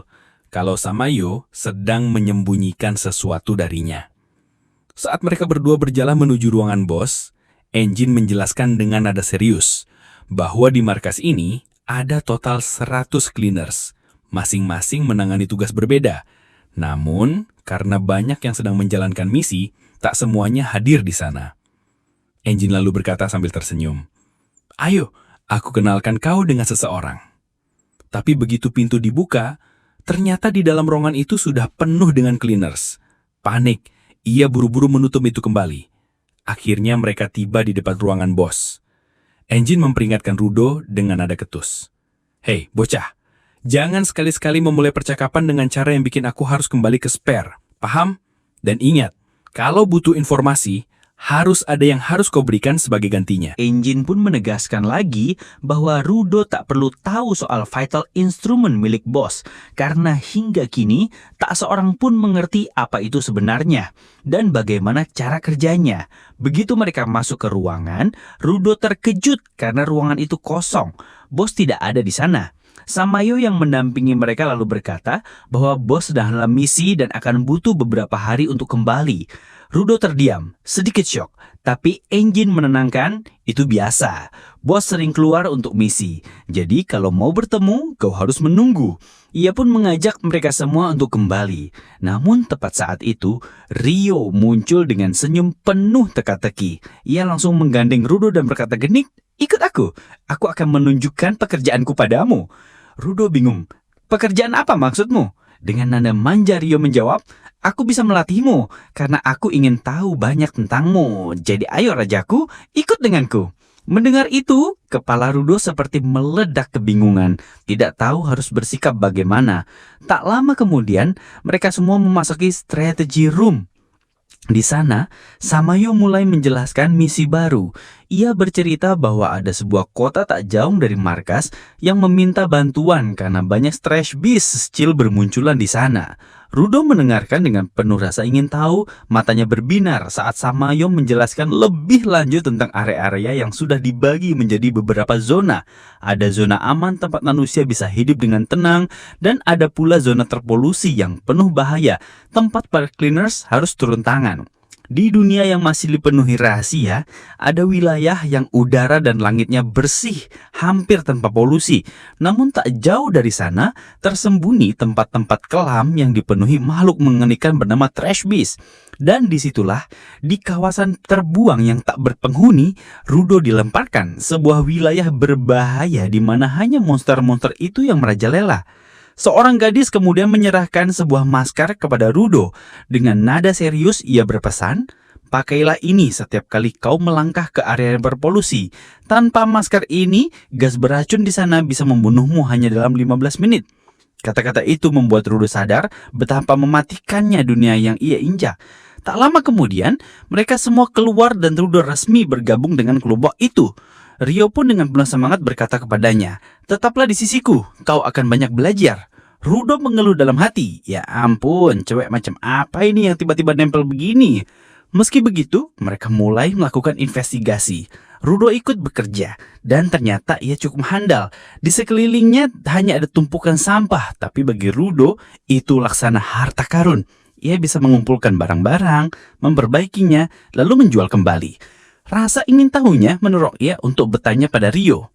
kalau Samayo sedang menyembunyikan sesuatu darinya. Saat mereka berdua berjalan menuju ruangan bos, Engine menjelaskan dengan nada serius bahwa di markas ini ada total 100 Cleaners, masing-masing menangani tugas berbeda. Namun, karena banyak yang sedang menjalankan misi, tak semuanya hadir di sana. Engine lalu berkata sambil tersenyum, "Ayo, aku kenalkan kau dengan seseorang." Tapi begitu pintu dibuka, ternyata di dalam ruangan itu sudah penuh dengan Cleaners. Panik, ia buru-buru menutup itu kembali. Akhirnya mereka tiba di depan ruangan bos. Engine memperingatkan Rudo dengan nada ketus. "Hei, bocah, jangan sekali-sekali memulai percakapan dengan cara yang bikin aku harus kembali ke spare. Paham? Dan ingat, kalau butuh informasi, harus ada yang harus kau berikan sebagai gantinya." Engine pun menegaskan lagi bahwa Rudo tak perlu tahu soal vital instrument milik bos, karena hingga kini tak seorang pun mengerti apa itu sebenarnya dan bagaimana cara kerjanya. Begitu mereka masuk ke ruangan, Rudo terkejut karena ruangan itu kosong. Bos tidak ada di sana. Samayo yang mendampingi mereka lalu berkata bahwa bos sedang dalam misi dan akan butuh beberapa hari untuk kembali. Rudo terdiam, sedikit syok, tapi Engine menenangkan, "Itu biasa. Bos sering keluar untuk misi. Jadi kalau mau bertemu, kau harus menunggu." Ia pun mengajak mereka semua untuk kembali. Namun tepat saat itu, Rio muncul dengan senyum penuh teka-teki. Ia langsung menggandeng Rudo dan berkata genik, "Ikut aku. Aku akan menunjukkan pekerjaanku padamu." Rudo bingung. "Pekerjaan apa maksudmu?" Dengan nada manja Rio menjawab, "Aku bisa melatihmu karena aku ingin tahu banyak tentangmu. Jadi ayo rajaku, ikut denganku." Mendengar itu, kepala Rudo seperti meledak kebingungan. Tidak tahu harus bersikap bagaimana. Tak lama kemudian, mereka semua memasuki strategy room. Di sana, Samayo mulai menjelaskan misi baru. Ia bercerita bahwa ada sebuah kota tak jauh dari markas yang meminta bantuan karena banyak trash beast kecil bermunculan di sana. Rudo mendengarkan dengan penuh rasa ingin tahu, matanya berbinar saat Samayo menjelaskan lebih lanjut tentang area-area yang sudah dibagi menjadi beberapa zona. Ada zona aman tempat manusia bisa hidup dengan tenang, dan ada pula zona terpolusi yang penuh bahaya, tempat para cleaners harus turun tangan. Di dunia yang masih dipenuhi rahasia, ada wilayah yang udara dan langitnya bersih, hampir tanpa polusi. Namun tak jauh dari sana, tersembunyi tempat-tempat kelam yang dipenuhi makhluk mengerikan bernama trash beast. Dan disitulah, di kawasan terbuang yang tak berpenghuni, Rudo dilemparkan sebuah wilayah berbahaya di mana hanya monster-monster itu yang merajalela. Seorang gadis kemudian menyerahkan sebuah masker kepada Rudo. Dengan nada serius ia berpesan, "Pakailah ini setiap kali kau melangkah ke area yang berpolusi. Tanpa masker ini, gas beracun di sana bisa membunuhmu hanya dalam 15 menit." Kata-kata itu membuat Rudo sadar betapa mematikannya dunia yang ia injak. Tak lama kemudian, mereka semua keluar dan Rudo resmi bergabung dengan kelompok itu. Rio pun dengan penuh semangat berkata kepadanya, "Tetaplah di sisiku, kau akan banyak belajar." Rudo mengeluh dalam hati, "Ya ampun, cewek macam apa ini yang tiba-tiba nempel begini?" Meski begitu, mereka mulai melakukan investigasi. Rudo ikut bekerja, dan ternyata ia cukup handal. Di sekelilingnya hanya ada tumpukan sampah, tapi bagi Rudo, itu laksana harta karun. Ia bisa mengumpulkan barang-barang, memperbaikinya, lalu menjual kembali. Rasa ingin tahunya mendorong ia untuk bertanya pada Rio.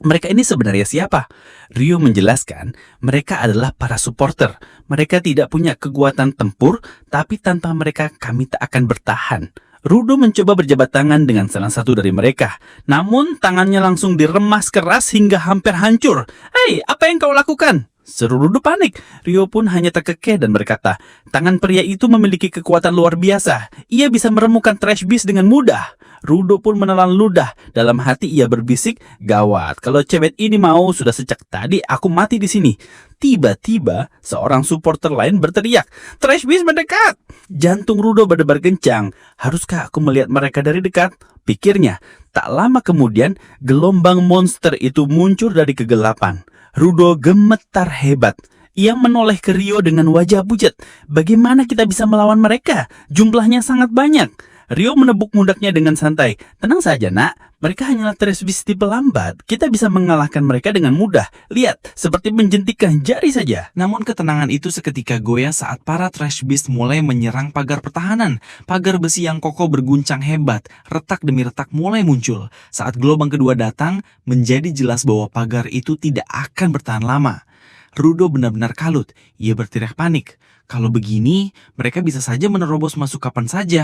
Mereka ini sebenarnya siapa? Rio menjelaskan, mereka adalah para supporter. Mereka tidak punya kekuatan tempur, tapi tanpa mereka kami tak akan bertahan. Rudo mencoba berjabat tangan dengan salah satu dari mereka. Namun tangannya langsung diremas keras hingga hampir hancur. "Hei, apa yang kau lakukan?" Seru Rudo panik. Rio pun hanya terkekeh dan berkata, "Tangan pria itu memiliki kekuatan luar biasa. Ia bisa meremukan trash beast dengan mudah." Rudo pun menelan ludah. Dalam hati ia berbisik, "Gawat, kalau cewek ini mau, sudah sejak tadi aku mati di sini." Tiba-tiba, seorang supporter lain berteriak, "Trash beast mendekat!" Jantung Rudo berdebar kencang. Haruskah aku melihat mereka dari dekat? Pikirnya. Tak lama kemudian, gelombang monster itu muncul dari kegelapan. Rudo gemetar hebat. Ia menoleh ke Rio dengan wajah pucat. "Bagaimana kita bisa melawan mereka? Jumlahnya sangat banyak." Rio menepuk pundaknya dengan santai. "Tenang saja, nak. Mereka hanyalah trash beast tipe lambat. Kita bisa mengalahkan mereka dengan mudah. Lihat, seperti menjentikkan jari saja." Namun ketenangan itu seketika goyah saat para trash beast mulai menyerang pagar pertahanan. Pagar besi yang kokoh berguncang hebat, retak demi retak mulai muncul. Saat gelombang kedua datang, menjadi jelas bahwa pagar itu tidak akan bertahan lama. Rudo benar-benar kalut. Ia berteriak panik. Kalau begini, mereka bisa saja menerobos masuk kapan saja.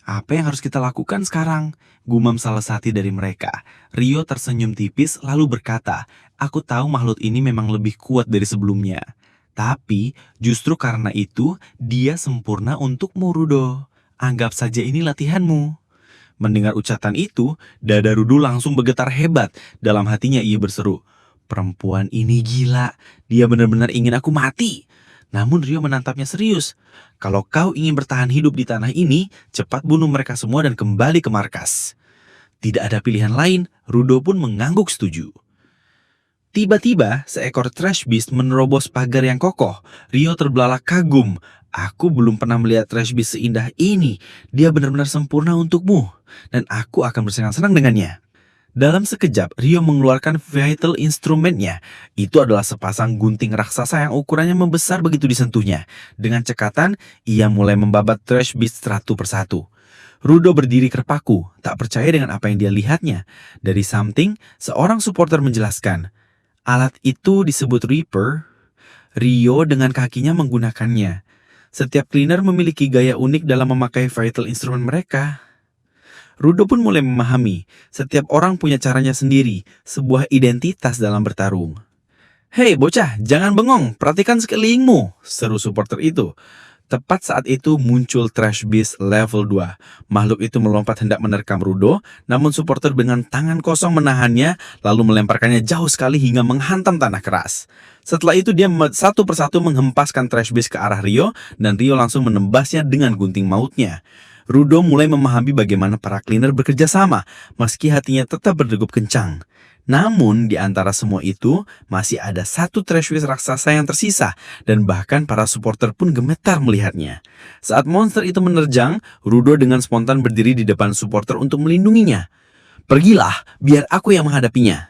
"Apa yang harus kita lakukan sekarang?" gumam salah satu dari mereka. Rio tersenyum tipis lalu berkata, "Aku tahu makhluk ini memang lebih kuat dari sebelumnya. Tapi justru karena itu dia sempurna untukmu, Rudo. Anggap saja ini latihanmu." Mendengar ucapan itu, dada Rudo langsung bergetar hebat. Dalam hatinya ia berseru, "Perempuan ini gila. Dia benar-benar ingin aku mati." Namun Rio menantapnya serius. "Kalau kau ingin bertahan hidup di tanah ini, cepat bunuh mereka semua dan kembali ke markas." Tidak ada pilihan lain, Rudo pun mengangguk setuju. Tiba-tiba, seekor trash beast menerobos pagar yang kokoh. Rio terbelalak kagum. "Aku belum pernah melihat trash beast seindah ini. Dia benar-benar sempurna untukmu. Dan aku akan bersenang-senang dengannya." Dalam sekejap, Rio mengeluarkan vital instrumentnya. Itu adalah sepasang gunting raksasa yang ukurannya membesar begitu disentuhnya. Dengan cekatan, ia mulai membabat trash beast satu persatu. Rudo berdiri terpaku, tak percaya dengan apa yang dia lihatnya. Dari samping, seorang supporter menjelaskan, "Alat itu disebut Reaper." Rio dengan kakinya menggunakannya. Setiap cleaner memiliki gaya unik dalam memakai vital instrument mereka. Rudo pun mulai memahami, setiap orang punya caranya sendiri, sebuah identitas dalam bertarung. "Hei bocah, jangan bengong, perhatikan sekelilingmu," seru supporter itu. Tepat saat itu muncul Trash Beast level 2. Makhluk itu melompat hendak menerkam Rudo, namun supporter dengan tangan kosong menahannya, lalu melemparkannya jauh sekali hingga menghantam tanah keras. Setelah itu dia satu persatu menghempaskan Trash Beast ke arah Rio, dan Rio langsung menembasnya dengan gunting mautnya. Rudo mulai memahami bagaimana para cleaner bekerja sama, meski hatinya tetap berdegup kencang. Namun, di antara semua itu, masih ada satu Trash Beast raksasa yang tersisa, dan bahkan para supporter pun gemetar melihatnya. Saat monster itu menerjang, Rudo dengan spontan berdiri di depan supporter untuk melindunginya. "Pergilah, biar aku yang menghadapinya."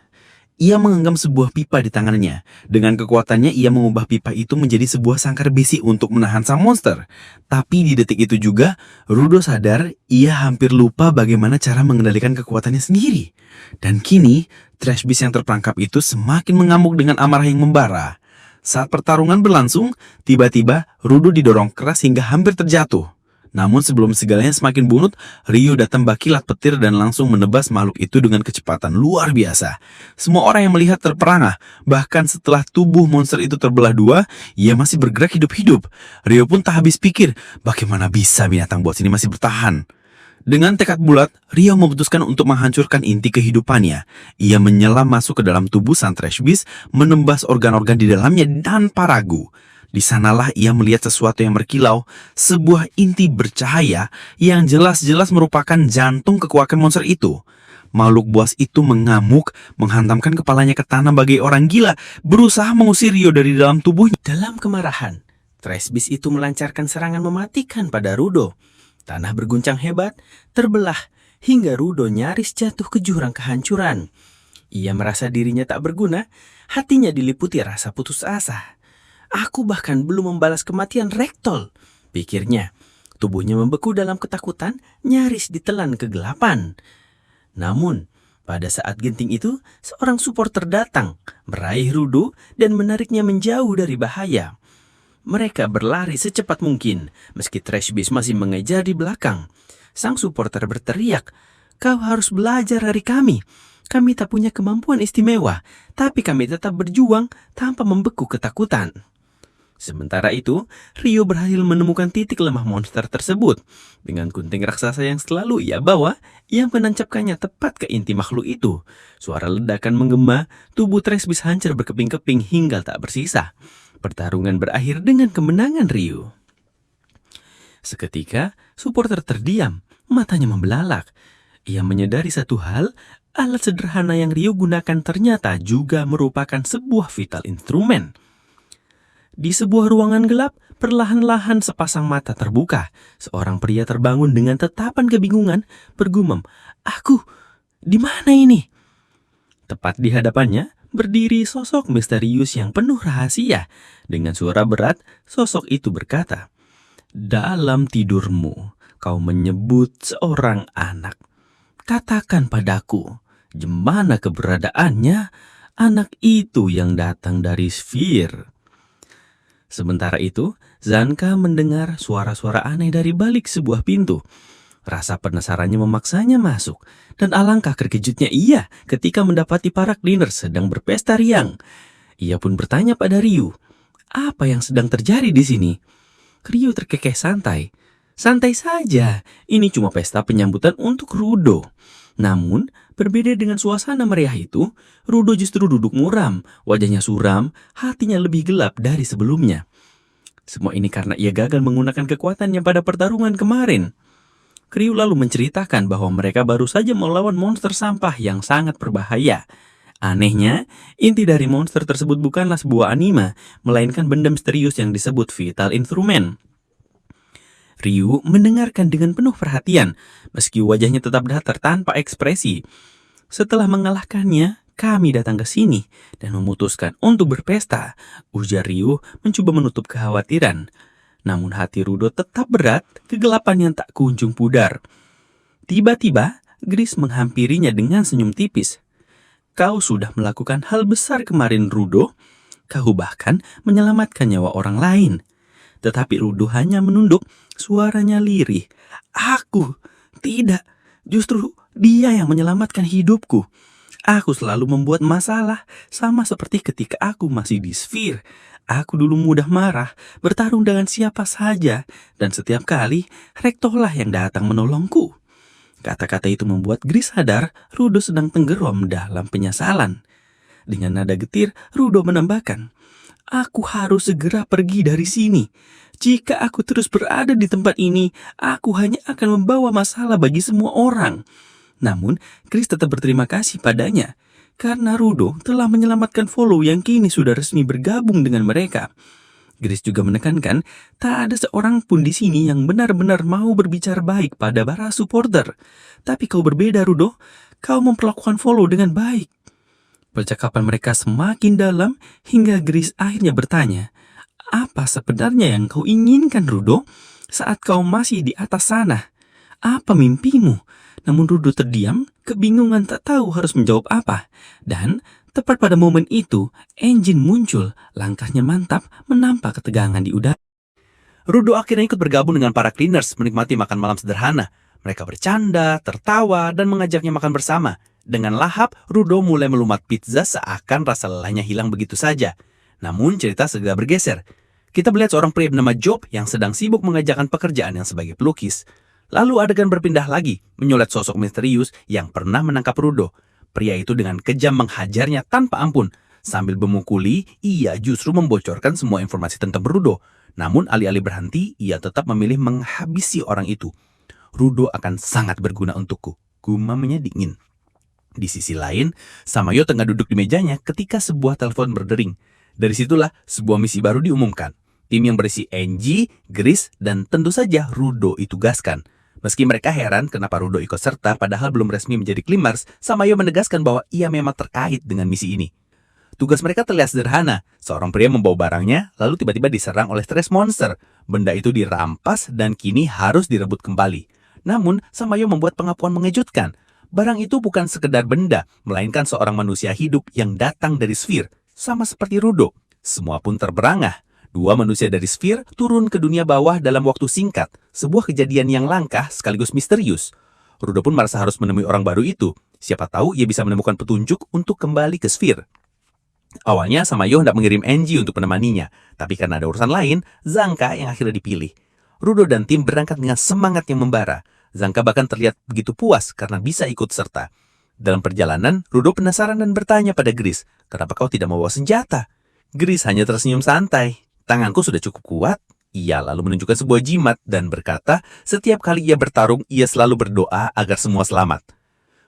Ia menggenggam sebuah pipa di tangannya. Dengan kekuatannya, ia mengubah pipa itu menjadi sebuah sangkar besi untuk menahan sang monster. Tapi di detik itu juga, Rudo sadar ia hampir lupa bagaimana cara mengendalikan kekuatannya sendiri. Dan kini, Trash Beast yang terperangkap itu semakin mengamuk dengan amarah yang membara. Saat pertarungan berlangsung, tiba-tiba Rudo didorong keras hingga hampir terjatuh. Namun sebelum segalanya semakin bunut, Rio datang berkilat petir dan langsung menebas makhluk itu dengan kecepatan luar biasa. Semua orang yang melihat terperangah, bahkan setelah tubuh monster itu terbelah dua, ia masih bergerak hidup-hidup. Rio pun tak habis pikir, bagaimana bisa binatang buas ini masih bertahan. Dengan tekad bulat, Rio memutuskan untuk menghancurkan inti kehidupannya. Ia menyelam masuk ke dalam tubuh sang Trash Beast, menembas organ-organ di dalamnya tanpa ragu. Di sanalah ia melihat sesuatu yang berkilau, sebuah inti bercahaya yang jelas-jelas merupakan jantung kekuatan monster itu. Makhluk buas itu mengamuk, menghantamkan kepalanya ke tanah bagai orang gila, berusaha mengusir Rio dari dalam tubuhnya. Dalam kemarahan, Trash Beast itu melancarkan serangan mematikan pada Rudo. Tanah berguncang hebat, terbelah, hingga Rudo nyaris jatuh ke jurang kehancuran. Ia merasa dirinya tak berguna, hatinya diliputi rasa putus asa. "Aku bahkan belum membalas kematian Rektol," pikirnya. Tubuhnya membeku dalam ketakutan, nyaris ditelan kegelapan. Namun, pada saat genting itu, seorang supporter datang, meraih Rudo dan menariknya menjauh dari bahaya. Mereka berlari secepat mungkin, meski Trash Beast masih mengejar di belakang. Sang supporter berteriak, "Kau harus belajar dari kami. Kami tak punya kemampuan istimewa, tapi kami tetap berjuang tanpa membeku ketakutan." Sementara itu, Rio berhasil menemukan titik lemah monster tersebut. Dengan gunting raksasa yang selalu ia bawa, ia menancapkannya tepat ke inti makhluk itu. Suara ledakan menggema, tubuh Trash Beast hancur berkeping-keping hingga tak bersisa. Pertarungan berakhir dengan kemenangan Rio. Seketika, supporter terdiam, matanya membelalak. Ia menyadari satu hal, alat sederhana yang Rio gunakan ternyata juga merupakan sebuah vital instrumen. Di sebuah ruangan gelap, perlahan-lahan sepasang mata terbuka. Seorang pria terbangun dengan tatapan kebingungan, bergumam, "Aku, di mana ini?" Tepat di hadapannya, berdiri sosok misterius yang penuh rahasia. Dengan suara berat, sosok itu berkata, "Dalam tidurmu, kau menyebut seorang anak. Katakan padaku, di mana keberadaannya anak itu yang datang dari Sphere?" Sementara itu, Zanka mendengar suara-suara aneh dari balik sebuah pintu. Rasa penasarannya memaksanya masuk, dan alangkah terkejutnya ia ketika mendapati para cleaner sedang berpesta riang. Ia pun bertanya pada Ryu, "Apa yang sedang terjadi di sini?" Ryu terkekeh santai. "Santai saja, ini cuma pesta penyambutan untuk Rudo." Namun, berbeda dengan suasana meriah itu, Rudo justru duduk muram, wajahnya suram, hatinya lebih gelap dari sebelumnya. Semua ini karena ia gagal menggunakan kekuatannya pada pertarungan kemarin. Ryu lalu menceritakan bahwa mereka baru saja melawan monster sampah yang sangat berbahaya. Anehnya, inti dari monster tersebut bukanlah sebuah anima, melainkan benda misterius yang disebut vital instrument. Ryu mendengarkan dengan penuh perhatian, meski wajahnya tetap datar tanpa ekspresi. "Setelah mengalahkannya, kami datang ke sini dan memutuskan untuk berpesta," ujar Ryu mencoba menutup kekhawatiran. Namun hati Rudo tetap berat, kegelapan yang tak kunjung pudar. Tiba-tiba, Gris menghampirinya dengan senyum tipis. "Kau sudah melakukan hal besar kemarin, Rudo. Kau bahkan menyelamatkan nyawa orang lain." Tetapi Rudo hanya menunduk, suaranya lirih. "Aku? Tidak, justru dia yang menyelamatkan hidupku. Aku selalu membuat masalah, sama seperti ketika aku masih di Sphere. Aku dulu mudah marah, bertarung dengan siapa saja, dan setiap kali Rektorlah yang datang menolongku. Kata-kata itu membuat Gris sadar Rudo sedang tenggelam dalam penyesalan. Dengan nada getir, Rudo menambahkan, "Aku harus segera pergi dari sini. Jika aku terus berada di tempat ini, aku hanya akan membawa masalah bagi semua orang." Namun, Chris tetap berterima kasih padanya, karena Rudo telah menyelamatkan Follow yang kini sudah resmi bergabung dengan mereka. Chris juga menekankan, tak ada seorang pun di sini yang benar-benar mau berbicara baik pada para supporter. Tapi kau berbeda, Rudo. Kau memperlakukan Follow dengan baik. Percakapan mereka semakin dalam hingga Chris akhirnya bertanya, "Apa sebenarnya yang kau inginkan, Rudo, saat kau masih di atas sana? Apa mimpimu?" Namun Rudo terdiam, kebingungan tak tahu harus menjawab apa. Dan tepat pada momen itu, engine muncul, langkahnya mantap menampak ketegangan di udara. Rudo akhirnya ikut bergabung dengan para cleaners menikmati makan malam sederhana. Mereka bercanda, tertawa, dan mengajaknya makan bersama. Dengan lahap, Rudo mulai melumat pizza seakan rasa lelahnya hilang begitu saja. Namun cerita segera bergeser. Kita melihat seorang pria bernama Job yang sedang sibuk mengerjakan pekerjaan yang sebagai pelukis. Lalu adegan berpindah lagi, menyolet sosok misterius yang pernah menangkap Rudo. Pria itu dengan kejam menghajarnya tanpa ampun. Sambil memukuli, ia justru membocorkan semua informasi tentang Rudo. Namun alih-alih berhenti, ia tetap memilih menghabisi orang itu. "Rudo akan sangat berguna untukku," gumamnya dingin. Di sisi lain, Samayo tengah duduk di mejanya ketika sebuah telepon berdering. Dari situlah sebuah misi baru diumumkan. Tim yang berisi Angie, Gris, dan tentu saja Rudo ditugaskan. Meski mereka heran kenapa Rudo ikut serta padahal belum resmi menjadi Cleaners, Samayo menegaskan bahwa ia memang terkait dengan misi ini. Tugas mereka terlihat sederhana. Seorang pria membawa barangnya, lalu tiba-tiba diserang oleh stress monster. Benda itu dirampas dan kini harus direbut kembali. Namun, Samayo membuat pengakuan mengejutkan. Barang itu bukan sekedar benda, melainkan seorang manusia hidup yang datang dari Sphere. Sama seperti Rudo, semua pun terberangah. Dua manusia dari Sphere turun ke dunia bawah dalam waktu singkat, sebuah kejadian yang langka sekaligus misterius. Rudo pun merasa harus menemui orang baru itu. Siapa tahu ia bisa menemukan petunjuk untuk kembali ke Sphere. Awalnya Samayo hendak mengirim Angie untuk menemaninya, tapi karena ada urusan lain, Zanka yang akhirnya dipilih. Rudo dan tim berangkat dengan semangat yang membara. Zanka bahkan terlihat begitu puas karena bisa ikut serta. Dalam perjalanan, Rudo penasaran dan bertanya pada Gris, "Kenapa kau tidak membawa senjata?" Gris hanya tersenyum santai. "Tanganku sudah cukup kuat." Ia lalu menunjukkan sebuah jimat dan berkata, setiap kali ia bertarung, ia selalu berdoa agar semua selamat.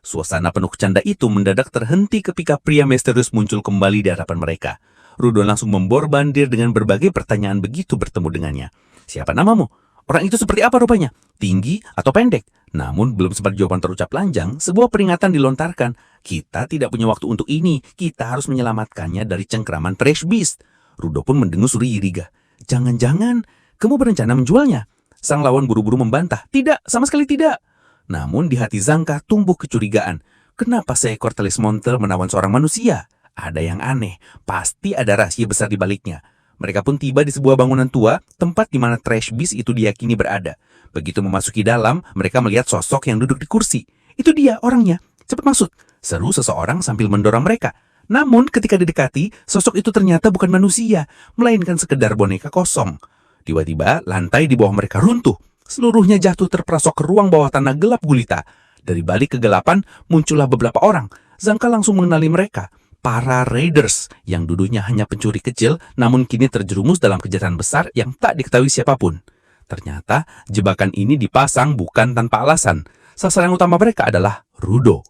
Suasana penuh canda itu mendadak terhenti ketika pria misterius muncul kembali di hadapan mereka. Rudo langsung membor-bandir dengan berbagai pertanyaan begitu bertemu dengannya. "Siapa namamu? Orang itu seperti apa rupanya? Tinggi atau pendek?" Namun belum sempat jawaban terucap lanjang, sebuah peringatan dilontarkan. "Kita tidak punya waktu untuk ini. Kita harus menyelamatkannya dari cengkraman Trash Beast." Rudo pun mendengus riga. "Jangan-jangan kamu berencana menjualnya?" Sang lawan buru-buru membantah. "Tidak, sama sekali tidak." Namun di hati Zanka tumbuh kecurigaan. Kenapa seekor telis monster menawan seorang manusia? Ada yang aneh. Pasti ada rahasia besar di baliknya. Mereka pun tiba di sebuah bangunan tua, tempat di mana Trash Beast itu diyakini berada. Begitu memasuki dalam, mereka melihat sosok yang duduk di kursi. "Itu dia orangnya. Cepat masuk," seru seseorang sambil mendorong mereka. Namun ketika didekati, sosok itu ternyata bukan manusia, melainkan sekedar boneka kosong. Tiba-tiba lantai di bawah mereka runtuh. Seluruhnya jatuh terperosok ke ruang bawah tanah gelap gulita. Dari balik kegelapan muncullah beberapa orang. Zanka langsung mengenali mereka. Para Raiders yang dulunya hanya pencuri kecil, namun kini terjerumus dalam kejahatan besar yang tak diketahui siapapun. Ternyata jebakan ini dipasang bukan tanpa alasan. Sasaran utama mereka adalah Rudo.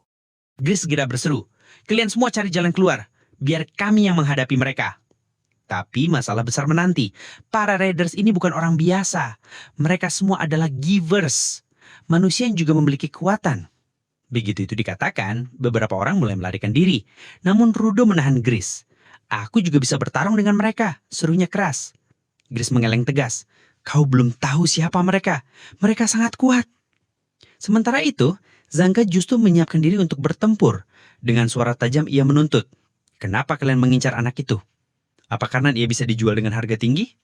Gris segera berseru, "Kalian semua cari jalan keluar. Biar kami yang menghadapi mereka." Tapi masalah besar menanti. Para Raiders ini bukan orang biasa. Mereka semua adalah givers. Manusia yang juga memiliki kekuatan. Begitu itu dikatakan, beberapa orang mulai melarikan diri. Namun Rudo menahan Gris. "Aku juga bisa bertarung dengan mereka," serunya keras. Gris mengeleng tegas. "Kau belum tahu siapa mereka. Mereka sangat kuat." Sementara itu, Zanka justru menyiapkan diri untuk bertempur. Dengan suara tajam ia menuntut, "Kenapa kalian mengincar anak itu? Apa karena ia bisa dijual dengan harga tinggi?"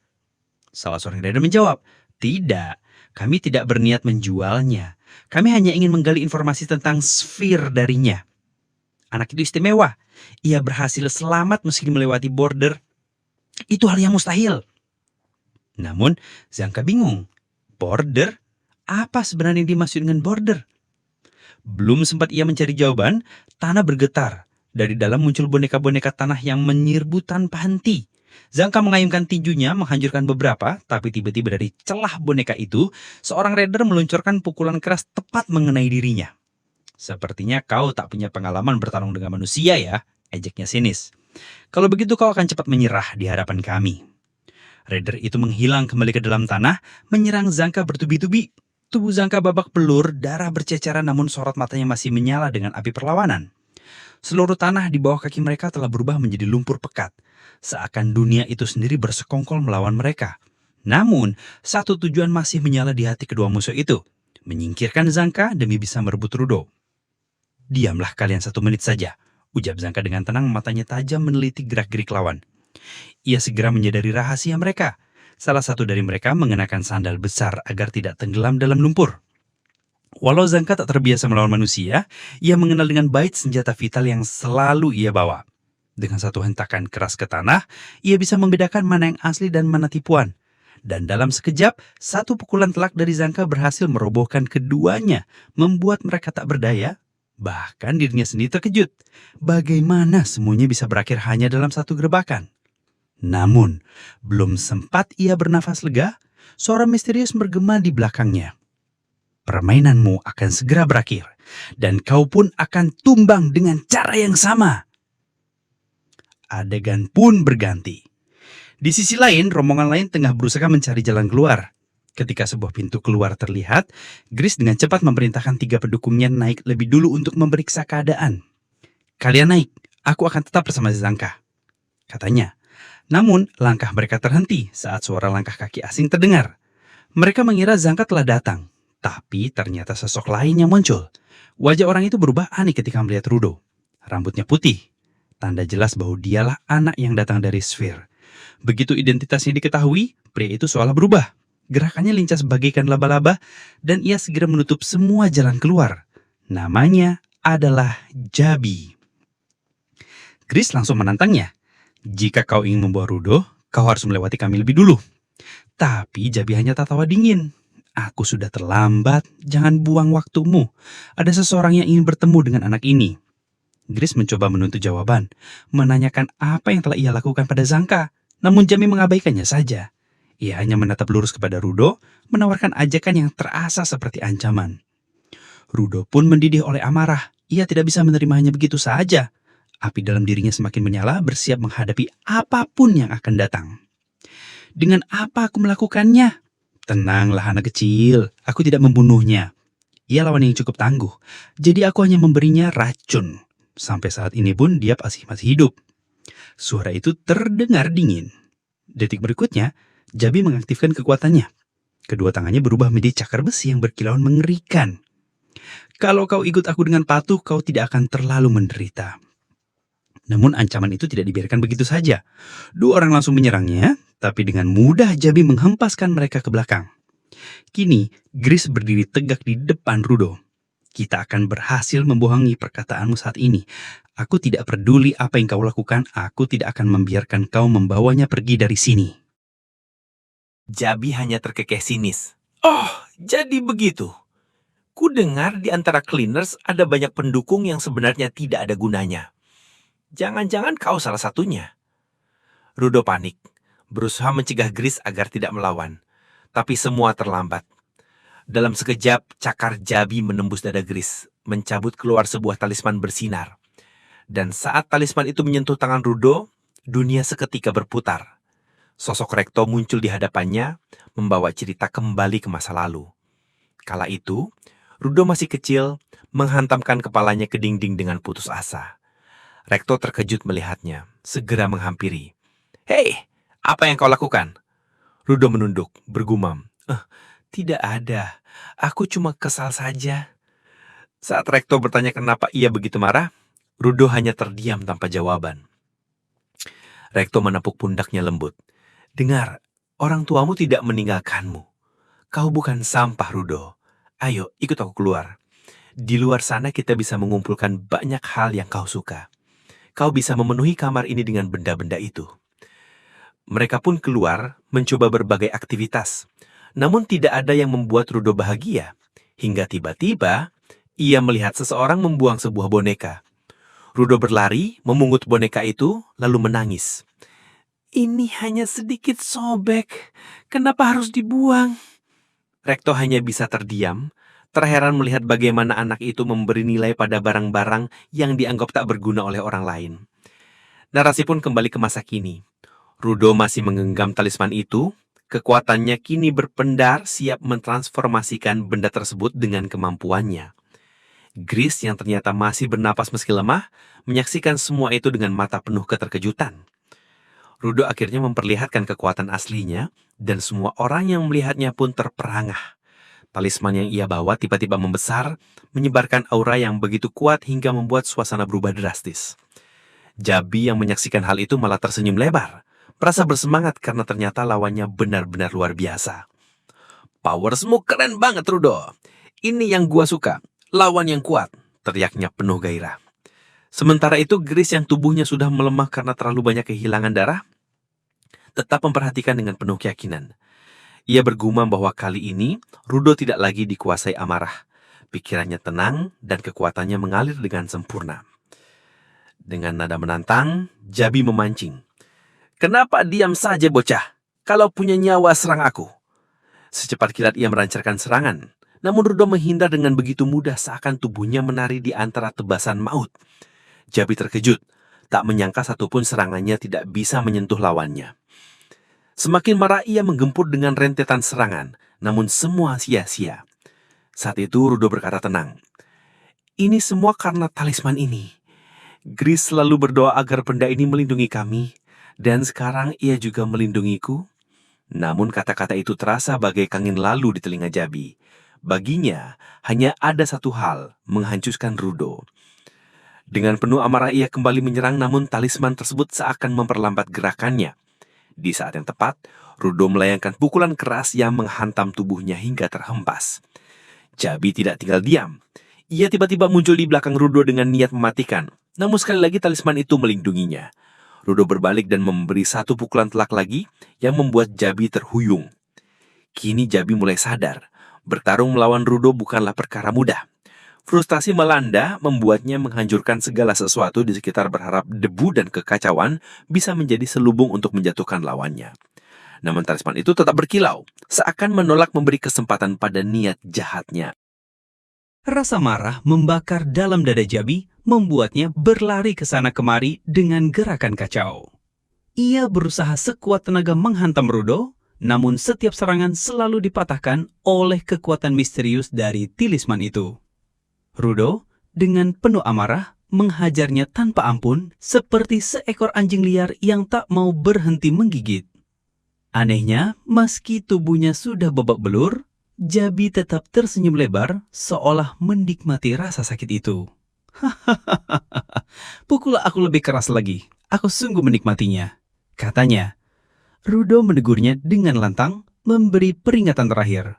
Salah seorang raider menjawab, "Tidak, kami tidak berniat menjualnya. Kami hanya ingin menggali informasi tentang Sphere darinya." Anak itu istimewa. Ia berhasil selamat meski melewati border. Itu hal yang mustahil. Namun, Zanka bingung. Border? Apa sebenarnya yang dimaksud dengan border? Belum sempat ia mencari jawaban, tanah bergetar. Dari dalam muncul boneka-boneka tanah yang menyerbu tanpa henti. Zanka mengayunkan tinjunya menghancurkan beberapa, tapi tiba-tiba dari celah boneka itu, seorang raider meluncurkan pukulan keras tepat mengenai dirinya. Sepertinya kau tak punya pengalaman bertarung dengan manusia ya, ejeknya sinis. Kalau begitu kau akan cepat menyerah di hadapan kami. Raider itu menghilang kembali ke dalam tanah, menyerang Zanka bertubi-tubi. Tubuh Zanka babak belur, darah berceceran namun sorot matanya masih menyala dengan api perlawanan. Seluruh tanah di bawah kaki mereka telah berubah menjadi lumpur pekat. Seakan dunia itu sendiri bersekongkol melawan mereka. Namun, satu tujuan masih menyala di hati kedua musuh itu. Menyingkirkan Zanka demi bisa merebut Rudo. Diamlah kalian 1 menit saja, ujar Zanka dengan tenang, matanya tajam meneliti gerak-gerik lawan. Ia segera menyadari rahasia mereka. Salah satu dari mereka mengenakan sandal besar agar tidak tenggelam dalam lumpur. Walau Zanka tak terbiasa melawan manusia, ia mengenal dengan baik senjata vital yang selalu ia bawa. Dengan satu hentakan keras ke tanah, ia bisa membedakan mana yang asli dan mana tipuan. Dan dalam sekejap, satu pukulan telak dari Zanka berhasil merobohkan keduanya, membuat mereka tak berdaya. Bahkan dirinya sendiri terkejut. Bagaimana semuanya bisa berakhir hanya dalam satu gerebakan? Namun, belum sempat ia bernafas lega, suara misterius bergema di belakangnya. Permainanmu akan segera berakhir, dan kau pun akan tumbang dengan cara yang sama. Adegan pun berganti. Di sisi lain, rombongan lain tengah berusaha mencari jalan keluar. Ketika sebuah pintu keluar terlihat, Gris dengan cepat memerintahkan 3 pendukungnya naik lebih dulu untuk memeriksa keadaan. Kalian naik, aku akan tetap bersama Zanka, katanya. Namun, langkah mereka terhenti saat suara langkah kaki asing terdengar. Mereka mengira Zanka telah datang, tapi ternyata sosok lain yang muncul. Wajah orang itu berubah aneh ketika melihat Rudo. Rambutnya putih, tanda jelas bahwa dialah anak yang datang dari Sphere. Begitu identitasnya diketahui, pria itu seolah berubah. Gerakannya lincah bagaikan laba-laba, dan ia segera menutup semua jalan keluar. Namanya adalah Jabi. Gris langsung menantangnya. Jika kau ingin membawa Rudo, kau harus melewati kami lebih dulu. Tapi Jabi hanya tertawa dingin. Aku sudah terlambat, jangan buang waktumu. Ada seseorang yang ingin bertemu dengan anak ini. Gris mencoba menuntut jawaban, menanyakan apa yang telah ia lakukan pada Zanka. Namun Jabi mengabaikannya saja. Ia hanya menatap lurus kepada Rudo, menawarkan ajakan yang terasa seperti ancaman. Rudo pun mendidih oleh amarah. Ia tidak bisa menerimanya begitu saja. Api dalam dirinya semakin menyala, bersiap menghadapi apapun yang akan datang. Dengan apa aku melakukannya? Tenanglah anak kecil, aku tidak membunuhnya. Ia lawan yang cukup tangguh, jadi aku hanya memberinya racun. Sampai saat ini pun dia masih hidup. Suara itu terdengar dingin. Detik berikutnya, Jabi mengaktifkan kekuatannya. Kedua tangannya berubah menjadi cakar besi yang berkilauan mengerikan. Kalau kau ikut aku dengan patuh, kau tidak akan terlalu menderita. Namun ancaman itu tidak dibiarkan begitu saja. 2 orang langsung menyerangnya, tapi dengan mudah Jabi menghempaskan mereka ke belakang. Kini, Gris berdiri tegak di depan Rudo. Kita akan berhasil membohongi perkataanmu saat ini. Aku tidak peduli apa yang kau lakukan, aku tidak akan membiarkan kau membawanya pergi dari sini. Jabi hanya terkekeh sinis. Oh, jadi begitu. Ku dengar di antara cleaners ada banyak pendukung yang sebenarnya tidak ada gunanya. Jangan-jangan kau salah satunya. Rudo panik, berusaha mencegah Gris agar tidak melawan. Tapi semua terlambat. Dalam sekejap, cakar Jabi menembus dada Gris, mencabut keluar sebuah talisman bersinar. Dan saat talisman itu menyentuh tangan Rudo, dunia seketika berputar. Sosok Rekto muncul di hadapannya, membawa cerita kembali ke masa lalu. Kala itu, Rudo masih kecil, menghantamkan kepalanya ke dinding dengan putus asa. Rekto terkejut melihatnya, segera menghampiri. Hei, apa yang kau lakukan? Rudo menunduk, bergumam. Tidak ada, aku cuma kesal saja. Saat Rekto bertanya kenapa ia begitu marah, Rudo hanya terdiam tanpa jawaban. Rekto menepuk pundaknya lembut. Dengar, orang tuamu tidak meninggalkanmu. Kau bukan sampah, Rudo. Ayo, ikut aku keluar. Di luar sana kita bisa mengumpulkan banyak hal yang kau suka. Kau bisa memenuhi kamar ini dengan benda-benda itu. Mereka pun keluar mencoba berbagai aktivitas. Namun tidak ada yang membuat Rudo bahagia. Hingga tiba-tiba, ia melihat seseorang membuang sebuah boneka. Rudo berlari, memungut boneka itu, lalu menangis. Ini hanya sedikit sobek. Kenapa harus dibuang? Rekto hanya bisa terdiam, terheran melihat bagaimana anak itu memberi nilai pada barang-barang yang dianggap tak berguna oleh orang lain. Narasi pun kembali ke masa kini. Rudo masih menggenggam talisman itu, kekuatannya kini berpendar siap mentransformasikan benda tersebut dengan kemampuannya. Gris yang ternyata masih bernapas meski lemah, menyaksikan semua itu dengan mata penuh keterkejutan. Rudo akhirnya memperlihatkan kekuatan aslinya, dan semua orang yang melihatnya pun terperangah. Talisman yang ia bawa tiba-tiba membesar, menyebarkan aura yang begitu kuat hingga membuat suasana berubah drastis. Jabi yang menyaksikan hal itu malah tersenyum lebar, merasa bersemangat karena ternyata lawannya benar-benar luar biasa. Powersmu keren banget, Rudo. Ini yang gua suka, lawan yang kuat, teriaknya penuh gairah. Sementara itu, Gris yang tubuhnya sudah melemah karena terlalu banyak kehilangan darah, tetap memperhatikan dengan penuh keyakinan. Ia bergumam bahwa kali ini Rudo tidak lagi dikuasai amarah. Pikirannya tenang dan kekuatannya mengalir dengan sempurna. Dengan nada menantang, Jabi memancing. Kenapa diam saja bocah? Kalau punya nyawa serang aku. Secepat kilat ia melancarkan serangan. Namun Rudo menghindar dengan begitu mudah seakan tubuhnya menari di antara tebasan maut. Jabi terkejut, tak menyangka satupun serangannya tidak bisa menyentuh lawannya. Semakin marah ia menggempur dengan rentetan serangan, namun semua sia-sia. Saat itu Rudo berkata tenang, ini semua karena talisman ini. Gris selalu berdoa agar benda ini melindungi kami, dan sekarang ia juga melindungiku. Namun kata-kata itu terasa bagai angin lalu di telinga Jabi. Baginya hanya ada satu hal, menghancurkan Rudo. Dengan penuh amarah ia kembali menyerang, namun talisman tersebut seakan memperlambat gerakannya. Di saat yang tepat, Rudo melayangkan pukulan keras yang menghantam tubuhnya hingga terhempas. Jabi tidak tinggal diam. Ia tiba-tiba muncul di belakang Rudo dengan niat mematikan. Namun sekali lagi talisman itu melindunginya. Rudo berbalik dan memberi satu pukulan telak lagi yang membuat Jabi terhuyung. Kini Jabi mulai sadar, bertarung melawan Rudo bukanlah perkara mudah. Frustasi melanda membuatnya menghancurkan segala sesuatu di sekitar, berharap debu dan kekacauan bisa menjadi selubung untuk menjatuhkan lawannya. Namun talisman itu tetap berkilau, seakan menolak memberi kesempatan pada niat jahatnya. Rasa marah membakar dalam dada Jabi, membuatnya berlari ke sana kemari dengan gerakan kacau. Ia berusaha sekuat tenaga menghantam Rudo, namun setiap serangan selalu dipatahkan oleh kekuatan misterius dari talisman itu. Rudo dengan penuh amarah menghajarnya tanpa ampun seperti seekor anjing liar yang tak mau berhenti menggigit. Anehnya, meski tubuhnya sudah babak belur, Jabi tetap tersenyum lebar seolah menikmati rasa sakit itu. Hahaha, pukul aku lebih keras lagi, aku sungguh menikmatinya, katanya. Rudo menegurnya dengan lantang, memberi peringatan terakhir.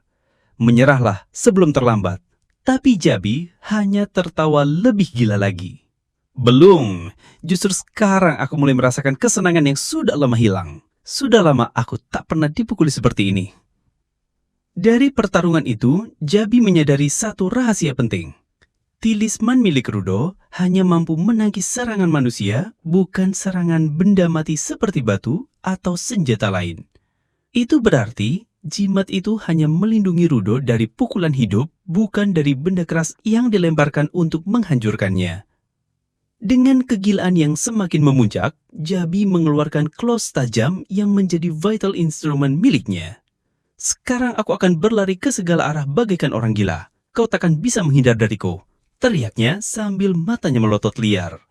Menyerahlah sebelum terlambat. Tapi Jabi hanya tertawa lebih gila lagi. Belum, justru sekarang aku mulai merasakan kesenangan yang sudah lama hilang. Sudah lama aku tak pernah dipukuli seperti ini. Dari pertarungan itu, Jabi menyadari satu rahasia penting. Talisman milik Rudo hanya mampu menangkis serangan manusia, bukan serangan benda mati seperti batu atau senjata lain. Itu berarti jimat itu hanya melindungi Rudo dari pukulan hidup, bukan dari benda keras yang dilemparkan untuk menghancurkannya. Dengan kegilaan yang semakin memuncak, Jabi mengeluarkan claws tajam yang menjadi vital instrument miliknya. Sekarang aku akan berlari ke segala arah bagaikan orang gila. Kau takkan bisa menghindar dariku, teriaknya sambil matanya melotot liar.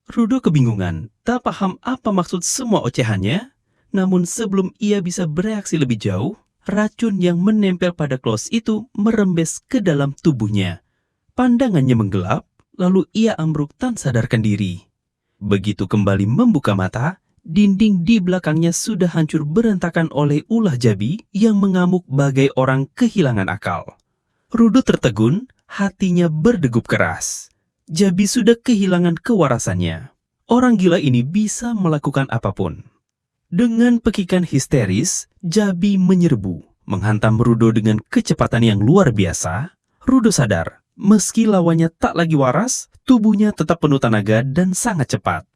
Rudo kebingungan, tak paham apa maksud semua ocehannya. Namun sebelum ia bisa bereaksi lebih jauh, racun yang menempel pada claws itu merembes ke dalam tubuhnya. Pandangannya menggelap, lalu ia ambruk tak sadarkan diri. Begitu kembali membuka mata, dinding di belakangnya sudah hancur berantakan oleh ulah Jabi yang mengamuk bagai orang kehilangan akal. Rudo tertegun, hatinya berdegup keras. Jabi sudah kehilangan kewarasannya. Orang gila ini bisa melakukan apapun. Dengan pekikan histeris, Jabi menyerbu, menghantam Rudo dengan kecepatan yang luar biasa. Rudo sadar, meski lawannya tak lagi waras, tubuhnya tetap penuh tenaga dan sangat cepat.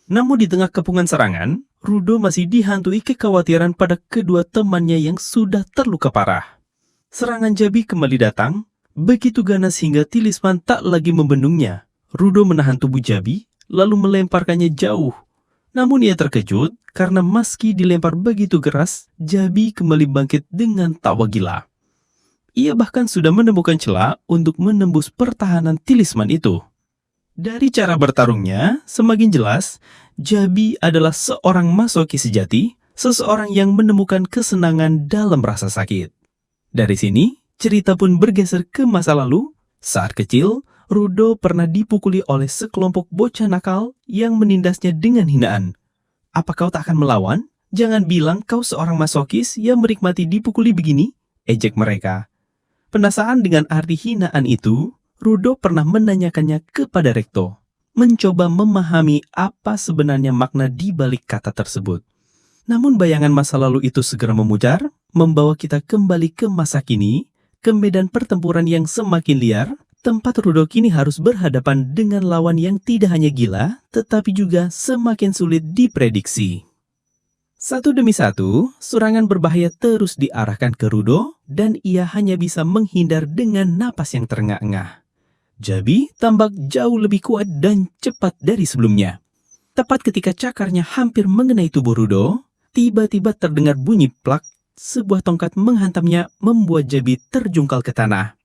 Namun di tengah kepungan serangan, Rudo masih dihantui kekhawatiran pada kedua temannya yang sudah terluka parah. Serangan Jabi kembali datang, begitu ganas hingga Talisman tak lagi membendungnya. Rudo menahan tubuh Jabi, lalu melemparkannya jauh. Namun ia terkejut karena meski dilempar begitu keras, Jabi kembali bangkit dengan tawa gila. Ia bahkan sudah menemukan celah untuk menembus pertahanan Talisman itu. Dari cara bertarungnya, semakin jelas, Jabi adalah seorang masoki sejati, seseorang yang menemukan kesenangan dalam rasa sakit. Dari sini, cerita pun bergeser ke masa lalu. Saat kecil, Rudo pernah dipukuli oleh sekelompok bocah nakal yang menindasnya dengan hinaan. Apa kau tak akan melawan? Jangan bilang kau seorang masokis yang menikmati dipukuli begini, ejek mereka. Penasaran dengan arti hinaan itu, Rudo pernah menanyakannya kepada Rekto, mencoba memahami apa sebenarnya makna di balik kata tersebut. Namun bayangan masa lalu itu segera memujar, membawa kita kembali ke masa kini, ke medan pertempuran yang semakin liar, tempat Rudo kini harus berhadapan dengan lawan yang tidak hanya gila, tetapi juga semakin sulit diprediksi. Satu demi satu, serangan berbahaya terus diarahkan ke Rudo, dan ia hanya bisa menghindar dengan napas yang terengah-engah. Jabi tampak jauh lebih kuat dan cepat dari sebelumnya. Tepat ketika cakarnya hampir mengenai tubuh Rudo, tiba-tiba terdengar bunyi plak, sebuah tongkat menghantamnya membuat Jabi terjungkal ke tanah.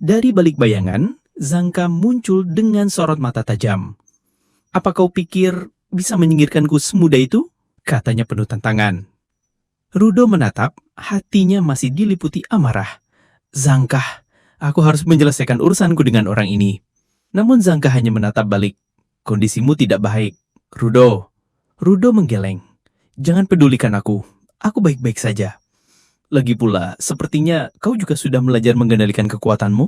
Dari balik bayangan, Zangka muncul dengan sorot mata tajam. Apa kau pikir bisa menyingkirkanku semudah itu? Katanya penuh tantangan. Rudo menatap, hatinya masih diliputi amarah. Zangka, aku harus menyelesaikan urusanku dengan orang ini. Namun Zangka hanya menatap balik. Kondisimu tidak baik, Rudo. Rudo menggeleng. Jangan pedulikan aku baik-baik saja. Lagi pula, sepertinya kau juga sudah belajar mengendalikan kekuatanmu.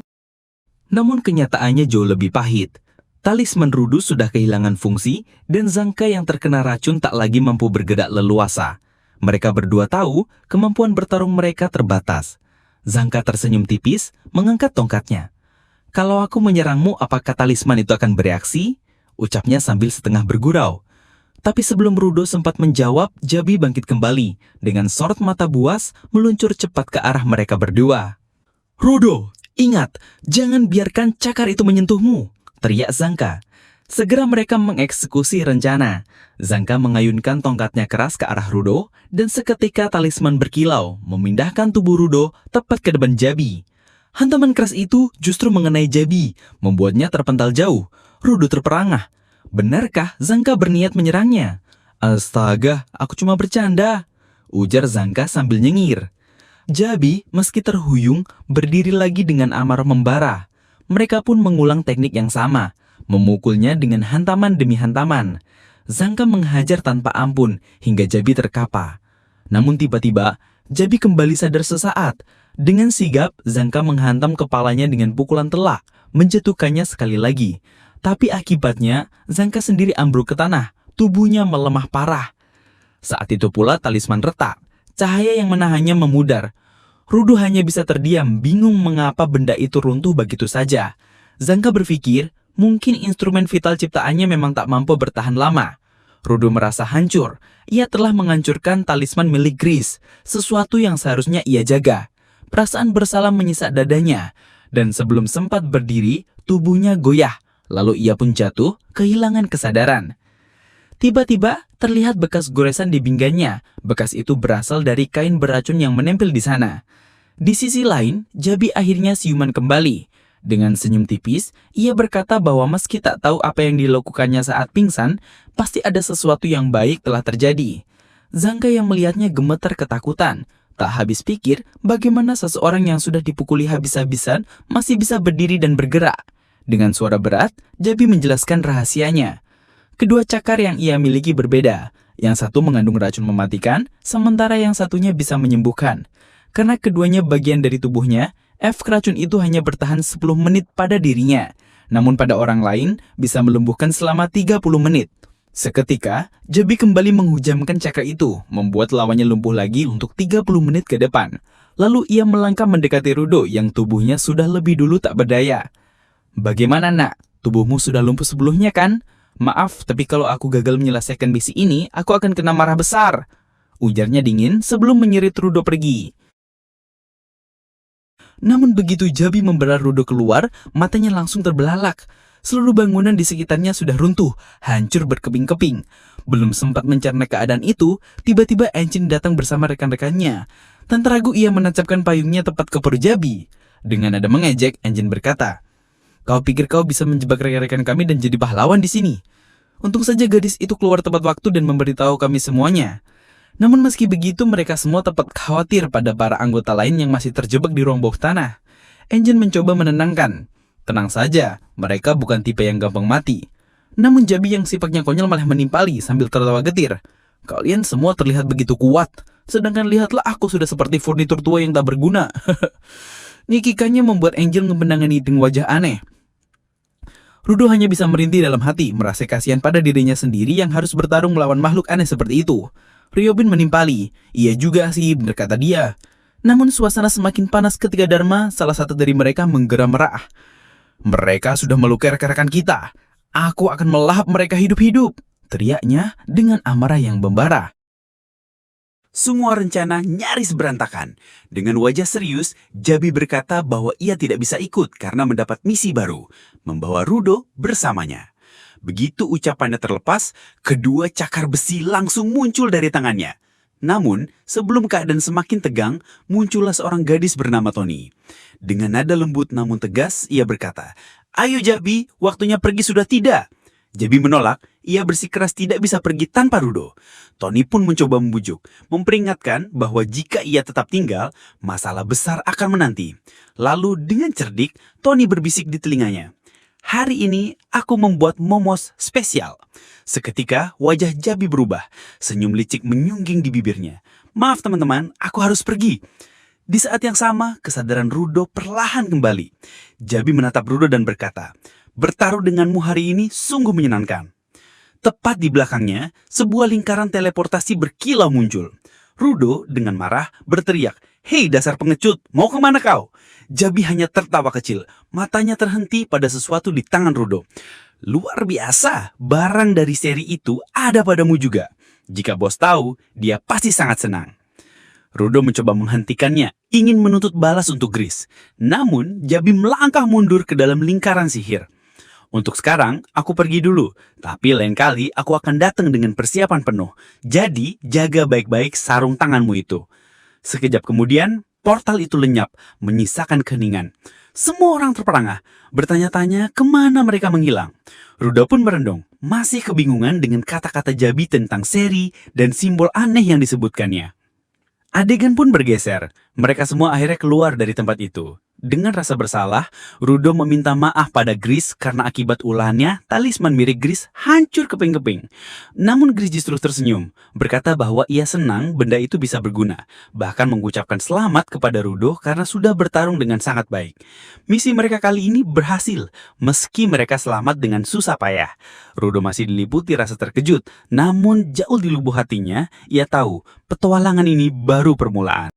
Namun kenyataannya jauh lebih pahit. Talisman Rudo sudah kehilangan fungsi dan Zangka yang terkena racun tak lagi mampu bergerak leluasa. Mereka berdua tahu kemampuan bertarung mereka terbatas. Zangka tersenyum tipis, mengangkat tongkatnya. Kalau aku menyerangmu, apakah talisman itu akan bereaksi? Ucapnya sambil setengah bergurau. Tapi sebelum Rudo sempat menjawab, Jabi bangkit kembali. Dengan sorot mata buas, meluncur cepat ke arah mereka berdua. Rudo, ingat, jangan biarkan cakar itu menyentuhmu, teriak Zangka. Segera mereka mengeksekusi rencana. Zangka mengayunkan tongkatnya keras ke arah Rudo, dan seketika talisman berkilau, memindahkan tubuh Rudo tepat ke depan Jabi. Hantaman keras itu justru mengenai Jabi, membuatnya terpental jauh. Rudo terperangah. Benarkah Zangka berniat menyerangnya? Astaga, aku cuma bercanda, ujar Zangka sambil nyengir. Jabi, meski terhuyung, berdiri lagi dengan amarah membara. Mereka pun mengulang teknik yang sama, memukulnya dengan hantaman demi hantaman. Zangka menghajar tanpa ampun hingga Jabi terkapa. Namun tiba-tiba, Jabi kembali sadar sesaat. Dengan sigap, Zangka menghantam kepalanya dengan pukulan telak, menjatuhkannya sekali lagi. Tapi akibatnya, Zangka sendiri ambruk ke tanah, tubuhnya melemah parah. Saat itu pula talisman retak, cahaya yang menahannya memudar. Rudo hanya bisa terdiam, bingung mengapa benda itu runtuh begitu saja. Zangka berpikir, mungkin instrumen vital ciptaannya memang tak mampu bertahan lama. Rudo merasa hancur, ia telah menghancurkan talisman milik Gris, sesuatu yang seharusnya ia jaga. Perasaan bersalah menyisak dadanya, dan sebelum sempat berdiri, tubuhnya goyah. Lalu ia pun jatuh, kehilangan kesadaran. Tiba-tiba terlihat bekas goresan di pinggangnya. Bekas itu berasal dari kain beracun yang menempel di sana. Di sisi lain, Jabi akhirnya siuman kembali. Dengan senyum tipis, ia berkata bahwa meski tak tahu apa yang dilakukannya saat pingsan, pasti ada sesuatu yang baik telah terjadi. Zangka yang melihatnya gemetar ketakutan. Tak habis pikir bagaimana seseorang yang sudah dipukuli habis-habisan masih bisa berdiri dan bergerak. Dengan suara berat, Jabi menjelaskan rahasianya. Kedua cakar yang ia miliki berbeda. Yang satu mengandung racun mematikan, sementara yang satunya bisa menyembuhkan. Karena keduanya bagian dari tubuhnya, Efek racun itu hanya bertahan 10 menit pada dirinya, namun pada orang lain bisa melumpuhkan selama 30 menit. Seketika, Jabi kembali menghujamkan cakra itu, membuat lawannya lumpuh lagi untuk 30 menit ke depan. Lalu ia melangkah mendekati Rudo yang tubuhnya sudah lebih dulu tak berdaya. "Bagaimana nak? Tubuhmu sudah lumpuh sebelumnya kan? Maaf, tapi kalau aku gagal menyelesaikan misi ini, aku akan kena marah besar," ujarnya dingin sebelum menyerit Rudo pergi. Namun begitu Jabi membawa Rudo keluar, matanya langsung terbelalak. Seluruh bangunan di sekitarnya sudah runtuh, hancur berkeping-keping. Belum sempat mencerna keadaan itu, tiba-tiba Engine datang bersama rekan-rekannya. Tanpa ragu ia menancapkan payungnya tepat ke perut Jabi. Dengan nada mengejek, Engine berkata, "Kau pikir kau bisa menjebak rekan-rekan kami dan jadi pahlawan di sini? Untung saja gadis itu keluar tepat waktu dan memberitahu kami semuanya." Namun meski begitu mereka semua tetap khawatir pada para anggota lain yang masih terjebak di ruang bawah tanah. Engine mencoba menenangkan. "Tenang saja, mereka bukan tipe yang gampang mati." Namun Jabi yang sifatnya konyol malah menimpali sambil tertawa getir. "Kalian semua terlihat begitu kuat, sedangkan lihatlah aku sudah seperti furnitur tua yang tak berguna." Nikikannya membuat Angel memandangnya dengan wajah aneh. Rudo hanya bisa merintih dalam hati, merasa kasihan pada dirinya sendiri yang harus bertarung melawan makhluk aneh seperti itu. Ryobin menimpali, "Iya juga sih," berkata dia. Namun suasana semakin panas ketika Dharma, salah satu dari mereka, menggeram merah. "Mereka sudah melukai rekan-rekan kita. Aku akan melahap mereka hidup-hidup," teriaknya dengan amarah yang membara. Semua rencana nyaris berantakan. Dengan wajah serius, Jabi berkata bahwa ia tidak bisa ikut karena mendapat misi baru, membawa Rudo bersamanya. Begitu ucapannya terlepas, kedua cakar besi langsung muncul dari tangannya. Namun, sebelum keadaan semakin tegang, muncullah seorang gadis bernama Tony. Dengan nada lembut namun tegas, ia berkata, "Ayo Jabi, waktunya pergi sudah tidak." Jabi menolak, ia bersikeras tidak bisa pergi tanpa Rudo. Tony pun mencoba membujuk, memperingatkan bahwa jika ia tetap tinggal, masalah besar akan menanti. Lalu dengan cerdik, Tony berbisik di telinganya, "Hari ini aku membuat momos spesial." Seketika wajah Jabi berubah, senyum licik menyungging di bibirnya. "Maaf teman-teman, aku harus pergi." Di saat yang sama, kesadaran Rudo perlahan kembali. Jabi menatap Rudo dan berkata, "Bertaruh denganmu hari ini sungguh menyenangkan." Tepat di belakangnya, sebuah lingkaran teleportasi berkilau muncul. Rudo dengan marah berteriak, "Hei dasar pengecut, mau kemana kau?" Jabi hanya tertawa kecil, matanya terhenti pada sesuatu di tangan Rudo. "Luar biasa, barang dari seri itu ada padamu juga. Jika bos tahu, dia pasti sangat senang." Rudo mencoba menghentikannya, ingin menuntut balas untuk Gris. Namun, Jabi melangkah mundur ke dalam lingkaran sihir. "Untuk sekarang, aku pergi dulu. Tapi lain kali aku akan datang dengan persiapan penuh. Jadi, jaga baik-baik sarung tanganmu itu." Sekejap kemudian, portal itu lenyap, menyisakan keheningan. Semua orang terperangah, bertanya-tanya kemana mereka menghilang. Rudo pun merendong, masih kebingungan dengan kata-kata Jabi tentang seri dan simbol aneh yang disebutkannya. Adegan pun bergeser. Mereka semua akhirnya keluar dari tempat itu. Dengan rasa bersalah, Rudo meminta maaf pada Gris karena akibat ulahnya, talisman mirip Gris hancur keping-keping. Namun Gris justru tersenyum, berkata bahwa ia senang benda itu bisa berguna, bahkan mengucapkan selamat kepada Rudo karena sudah bertarung dengan sangat baik. Misi mereka kali ini berhasil, meski mereka selamat dengan susah payah. Rudo masih diliputi rasa terkejut, namun jauh di lubuk hatinya, ia tahu petualangan ini baru permulaan.